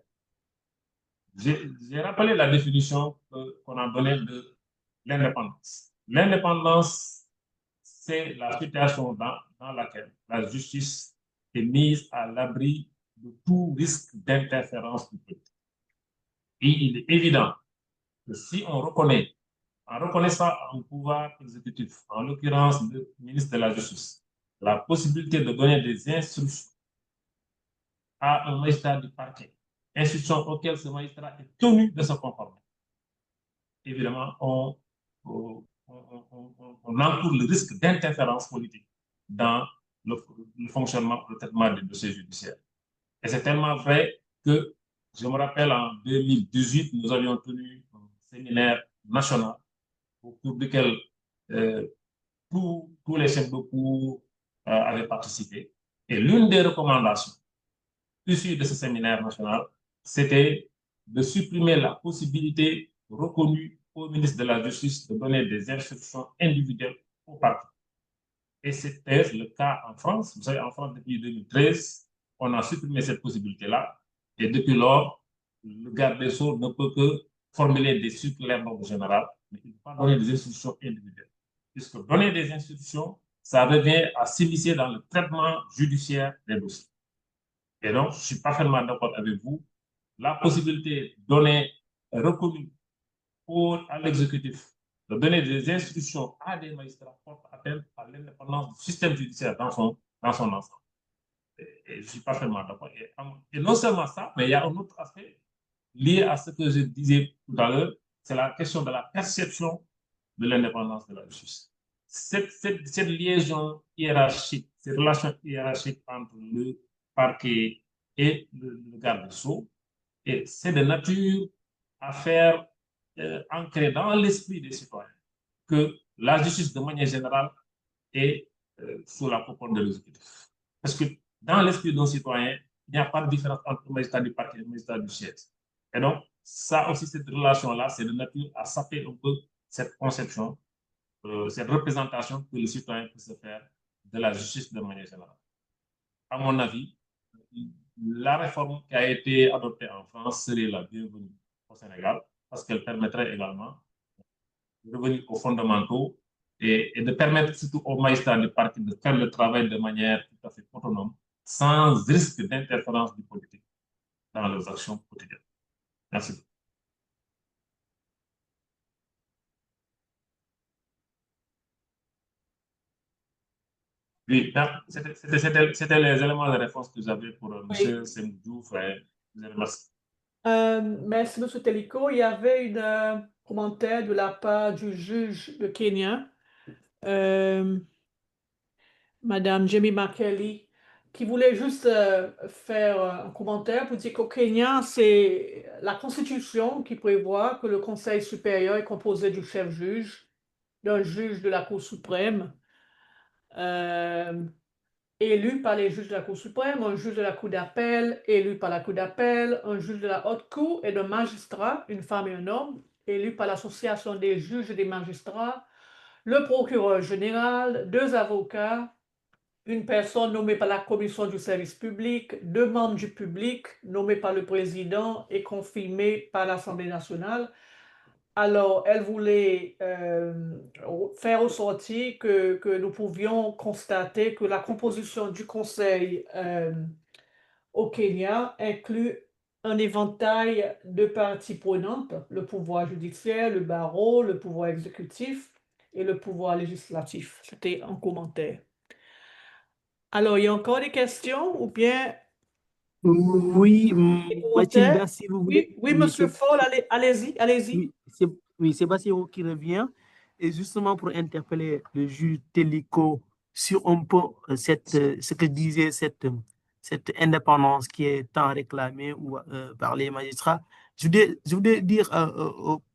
J'ai rappelé la définition qu'on a donnée de l'indépendance. L'indépendance, c'est la situation dans laquelle la justice est mise à l'abri de tout risque d'interférence du politique. Et il est évident que si on reconnaît, en reconnaissant un pouvoir exécutif, en l'occurrence le ministre de la Justice, la possibilité de donner des instructions à un magistrat du parquet, instructions auxquelles ce magistrat est tenu de se conformer, évidemment, on encourt le risque d'interférence politique dans le fonctionnement, le traitement des dossiers judiciaires. Et c'est tellement vrai que, je me rappelle, en 2018, nous avions tenu un séminaire national au cours duquel tous les chefs de cour avaient participé. Et l'une des recommandations issues de ce séminaire national, c'était de supprimer la possibilité reconnue au ministre de la Justice de donner des instructions individuelles au parquet. Et c'était le cas en France. Vous savez, en France, depuis 2013, on a supprimé cette possibilité-là. Et depuis lors, le garde des Sceaux ne peut que formuler des circulaires d'ordre général, mais il ne peut pas donner des instructions individuelles. Puisque donner des instructions, ça revient à s'immiscer dans le traitement judiciaire des dossiers. Et donc, je suis parfaitement d'accord avec vous. La possibilité donnée, reconnue à l'exécutif de donner des instructions à des magistrats porte atteinte à l'indépendance du système judiciaire dans son ensemble. Et je suis parfaitement d'accord. Et non seulement ça, mais il y a un autre aspect lié à ce que je disais tout à l'heure, c'est la question de la perception de l'indépendance de la justice. Cette liaison hiérarchique, cette relation hiérarchique entre le parquet et le garde des Sceaux, c'est de nature à faire ancrer dans l'esprit des citoyens que la justice, de manière générale, est sous la coupe de l'exécutif. Parce que dans l'esprit d'un citoyen, il n'y a pas de différence entre le magistrat du parquet et le magistrat du siège. Et donc, ça aussi, cette relation-là, c'est de nature à saper un peu cette conception, cette représentation que le citoyen peut se faire de la justice de manière générale. À mon avis, la réforme qui a été adoptée en France serait la bienvenue au Sénégal, parce qu'elle permettrait également de revenir aux fondamentaux et de permettre surtout aux magistrats du parquet de faire le travail de manière tout à fait autonome, sans risque d'interférence du politique dans leurs actions quotidiennes. Merci. Oui, c'était les éléments de réponse que j'avais pour M. Semdjouf. Merci. Merci, M. Teliko. Il y avait un commentaire de la part du juge de Kenya, Madame Jamie McKelly, qui voulait juste faire un commentaire pour dire qu'au Kenya, c'est la Constitution qui prévoit que le Conseil supérieur est composé du chef juge, d'un juge de la Cour suprême, élu par les juges de la Cour suprême, un juge de la Cour d'appel, élu par la Cour d'appel, un juge de la Haute Cour et d'un magistrat, une femme et un homme, élu par l'Association des juges et des magistrats, le procureur général, 2 avocats, une personne nommée par la Commission du service public, 2 membres du public nommés par le président et confirmés par l'Assemblée nationale. Alors, elle voulait faire ressortir que nous pouvions constater que la composition du Conseil au Kenya inclut un éventail de parties prenantes, le pouvoir judiciaire, le barreau, le pouvoir exécutif et le pouvoir législatif. C'était un commentaire. Alors, il y a encore des questions ou bien... Oui, Mathilda, si vous voulez. Oui, Monsieur Fall, allez-y. Oui, c'est Sébastien qui revient. Et justement pour interpeller le juge Téliko sur un peu ce que disait cette indépendance qui est tant réclamée par les magistrats, je voudrais dire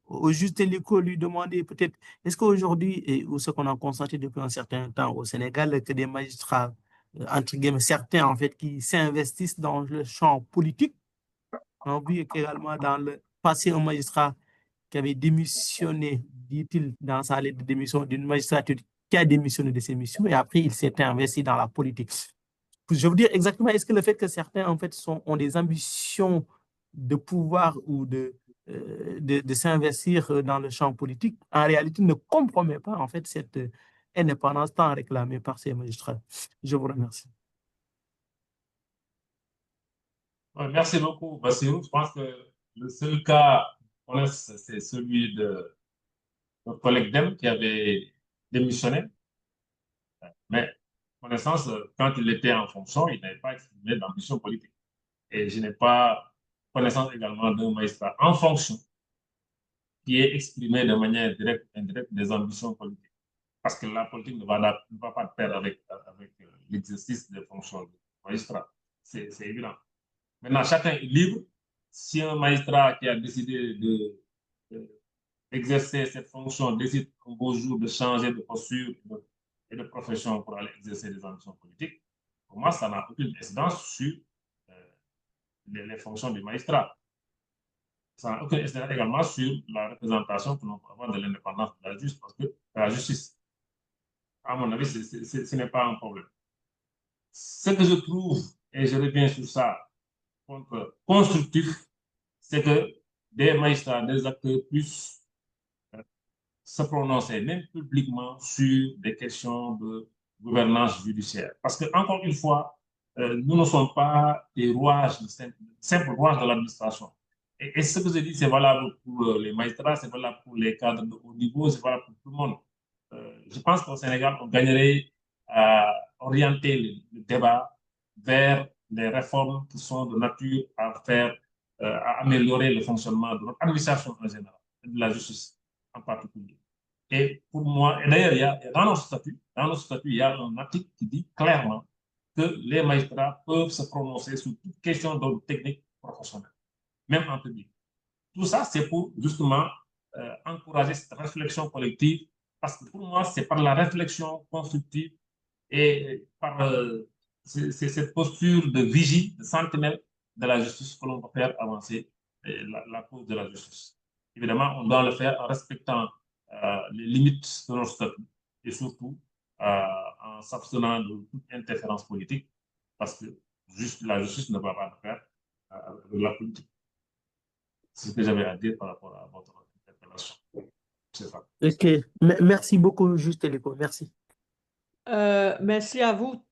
au juge Téliko, lui demander peut-être, est-ce qu'aujourd'hui, ou ce qu'on a constaté depuis un certain temps au Sénégal, que des magistrats, entre guillemets, certains en fait, qui s'investissent dans le champ politique, on a vu également dans le passé un magistrat qui avait démissionné, dit-il, dans sa lettre de démission d'une magistrature qui a démissionné de ses missions et après il s'est investi dans la politique. Je veux dire exactement, est-ce que le fait que certains en fait ont des ambitions de pouvoir ou de s'investir dans le champ politique, en réalité ne compromet pas en fait cette indépendance tant réclamée par ces magistrats? Je vous remercie. Merci beaucoup, Bassirou. Je pense que le seul cas qu'on a, c'est celui de notre collègue Dem qui avait démissionné. Mais, connaissance, quand il était en fonction, il n'avait pas exprimé d'ambition politique. Et je n'ai pas connaissance également d'un magistrat en fonction qui ait exprimé de manière directe ou indirecte des ambitions politiques. Parce que la politique ne va pas de pair avec l'exercice des fonctions de magistrat. C'est évident. Maintenant, chacun est libre. Si un magistrat qui a décidé d'exercer cette fonction décide un beau jour de changer de posture et de profession pour aller exercer des ambitions politiques, pour moi, ça n'a aucune incidence sur les fonctions du magistrat. Ça n'a aucune incidence également sur la représentation que l'on peut avoir de l'indépendance de la justice. À mon avis, ce n'est pas un problème. Ce que je trouve, et je reviens sur ça, constructif, c'est que des magistrats, des acteurs puissent se prononcer, même publiquement, sur des questions de gouvernance judiciaire. Parce que, encore une fois, nous ne sommes pas des rouages, simples rouages de l'administration. Et ce que je dis, c'est valable pour les magistrats, c'est valable pour les cadres de haut niveau, c'est valable pour tout le monde. Je pense qu'au Sénégal, on gagnerait à orienter le débat vers des réformes qui sont de nature à améliorer le fonctionnement de notre administration en général, et de la justice en particulier. Et pour moi, et d'ailleurs, dans notre statut, il y a un article qui dit clairement que les magistrats peuvent se prononcer sur toute question d'ordre technique professionnel, même en public. Tout ça, c'est pour justement encourager cette réflexion collective, parce que pour moi, c'est par la réflexion constructive et par cette posture de vigie, de sentinelle de la justice que l'on peut faire avancer la cause de la justice. Évidemment, on doit le faire en respectant les limites de notre statut et surtout en s'abstenant de toute interférence politique, parce que la justice ne va pas le faire avec la politique. C'est ce que j'avais à dire par rapport à votre interpellation. C'est ça. Ok, merci beaucoup, Juste Téliko. Merci. Merci à vous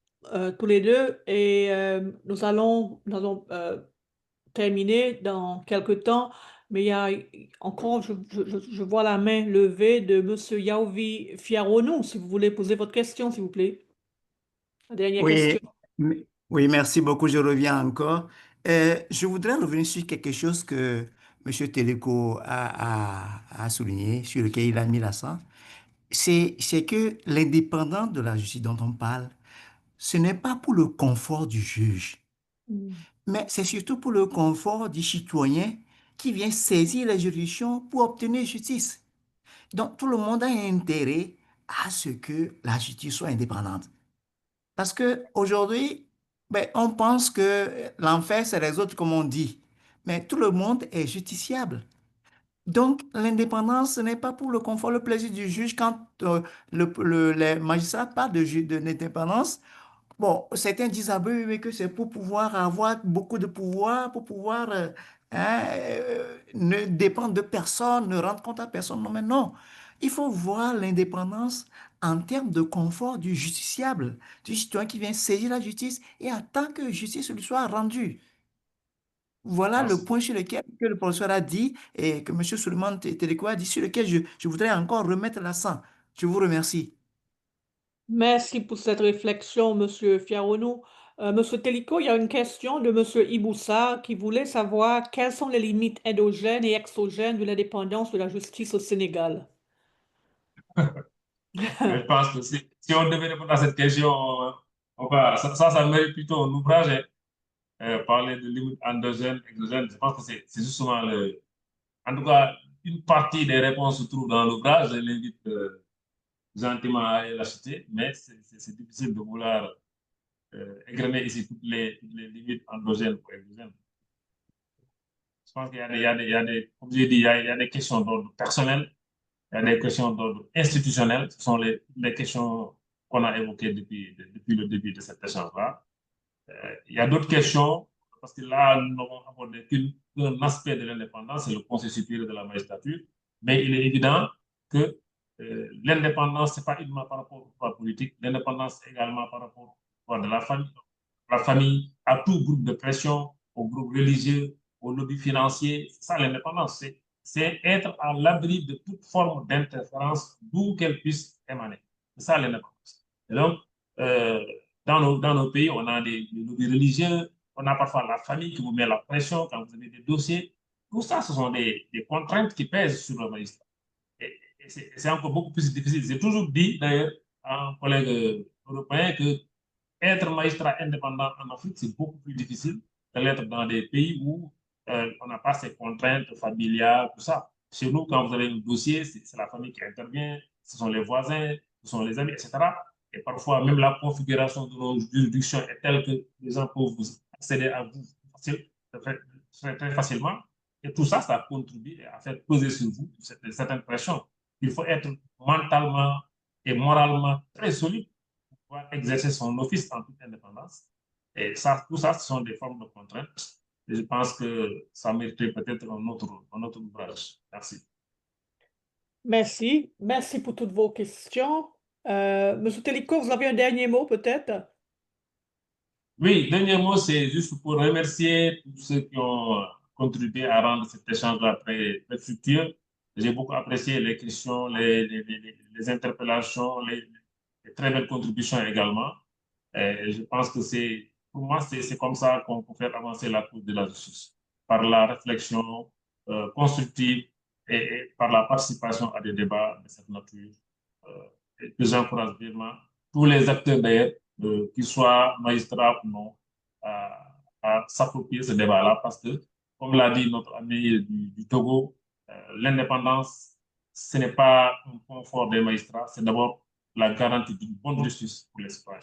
tous les deux et nous allons terminer dans quelques temps, mais il y a encore, je vois la main levée de M. Yaouvi Fiaronou, si vous voulez poser votre question, s'il vous plaît. La dernière question. Oui, merci beaucoup, je reviens encore. Je voudrais revenir sur quelque chose que M. Téliko a souligné, sur lequel il a mis l'accent. C'est que l'indépendance de la justice dont on parle, ce n'est pas pour le confort du juge, mais c'est surtout pour le confort du citoyen qui vient saisir les juridictions pour obtenir justice. Donc, tout le monde a intérêt à ce que la justice soit indépendante. Parce qu'aujourd'hui, on pense que l'enfer, c'est les autres, comme on dit. Mais tout le monde est justiciable. Donc, l'indépendance, ce n'est pas pour le confort, le plaisir du juge. Quand les magistrats parlent de l'indépendance, bon, certains disent oui, que c'est pour pouvoir avoir beaucoup de pouvoir, pour pouvoir ne dépendre de personne, ne rendre compte à personne. Non, mais non. Il faut voir l'indépendance en termes de confort du justiciable, du citoyen qui vient saisir la justice et attend que justice lui soit rendue. Voilà le point sur lequel que le professeur a dit et que M. Souleymane Téliko a dit, sur lequel je voudrais encore remettre l'accent. Je vous remercie. Merci pour cette réflexion, M. Fiaronou. M. Téliko, il y a une question de M. Iboussa qui voulait savoir quelles sont les limites endogènes et exogènes de l'indépendance de la justice au Sénégal. Mais je pense que si on devait répondre à cette question, ça mérite plutôt un ouvrage, hein. Parler de limites endogènes, exogènes. Je pense que c'est justement en tout cas, une partie des réponses se trouve dans l'ouvrage. Je l'invite gentiment à aller l'acheter, mais c'est difficile de vouloir égrener ici toutes les limites endogènes ou exogènes. Je pense qu'il y a des, comme j'ai dit, il y a des questions d'ordre personnel, il y a des questions d'ordre institutionnel. Ce sont les questions qu'on a évoquées depuis le début de cet échange-là. Il y a d'autres questions, parce que là, nous n'avons abordé qu'un aspect de l'indépendance, c'est le Conseil supérieur de la magistrature. Mais il est évident que l'indépendance, ce n'est pas uniquement par rapport au pouvoir politique, l'indépendance également par rapport au pouvoir de la famille, à tout groupe de pression, au groupe religieux, au lobby financier. C'est ça l'indépendance, c'est être à l'abri de toute forme d'interférence, d'où qu'elle puisse émaner. C'est ça l'indépendance. Et donc, dans nos pays, on a des lobbies religieux, on a parfois la famille qui vous met la pression quand vous avez des dossiers. Tout ça, ce sont des contraintes qui pèsent sur le magistrat. Et c'est encore beaucoup plus difficile. J'ai toujours dit, d'ailleurs, à un collègue européen que être magistrat indépendant en Afrique, c'est beaucoup plus difficile que l'être dans des pays où on n'a pas ces contraintes familiales, tout ça. Chez nous, quand vous avez un dossier, c'est la famille qui intervient, ce sont les voisins, ce sont les amis, etc. Et parfois, même la configuration de nos juridictions est telle que les gens peuvent accéder à vous très facilement. Et tout ça, ça contribue à faire peser sur vous certaines pressions. Il faut être mentalement et moralement très solide pour pouvoir exercer son office en toute indépendance. Et ça, tout ça, ce sont des formes de contraintes. Et je pense que ça mériterait peut-être un autre ouvrage. Merci. Merci. Merci pour toutes vos questions. Monsieur Téliko, vous avez un dernier mot peut-être? Oui, dernier mot, c'est juste pour remercier tous ceux qui ont contribué à rendre cet échange-là très fructueux. J'ai beaucoup apprécié les questions, les interpellations, les très belles contributions également. Et je pense que pour moi, c'est comme ça qu'on peut faire avancer la cause de la justice, par la réflexion constructive et par la participation à des débats de cette nature. Et que j'encourage vraiment tous les acteurs d'ailleurs, qu'ils soient magistrats ou non, à s'approprier ce débat-là, parce que, comme l'a dit notre ami du Togo, l'indépendance, ce n'est pas un confort des magistrats, c'est d'abord la garantie d'une bonne justice pour les citoyens.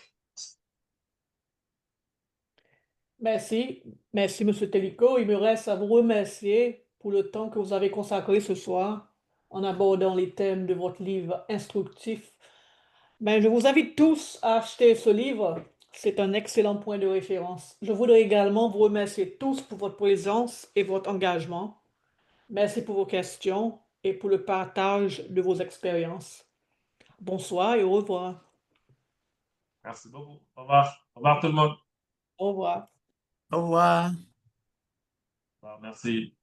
Merci. Merci, Monsieur Téliko. Il me reste à vous remercier pour le temps que vous avez consacré ce soir en abordant les thèmes de votre livre instructif. Je vous invite tous à acheter ce livre. C'est un excellent point de référence. Je voudrais également vous remercier tous pour votre présence et votre engagement. Merci pour vos questions et pour le partage de vos expériences. Bonsoir et au revoir. Merci beaucoup. Au revoir. Au revoir tout le monde. Au revoir. Au revoir. Merci.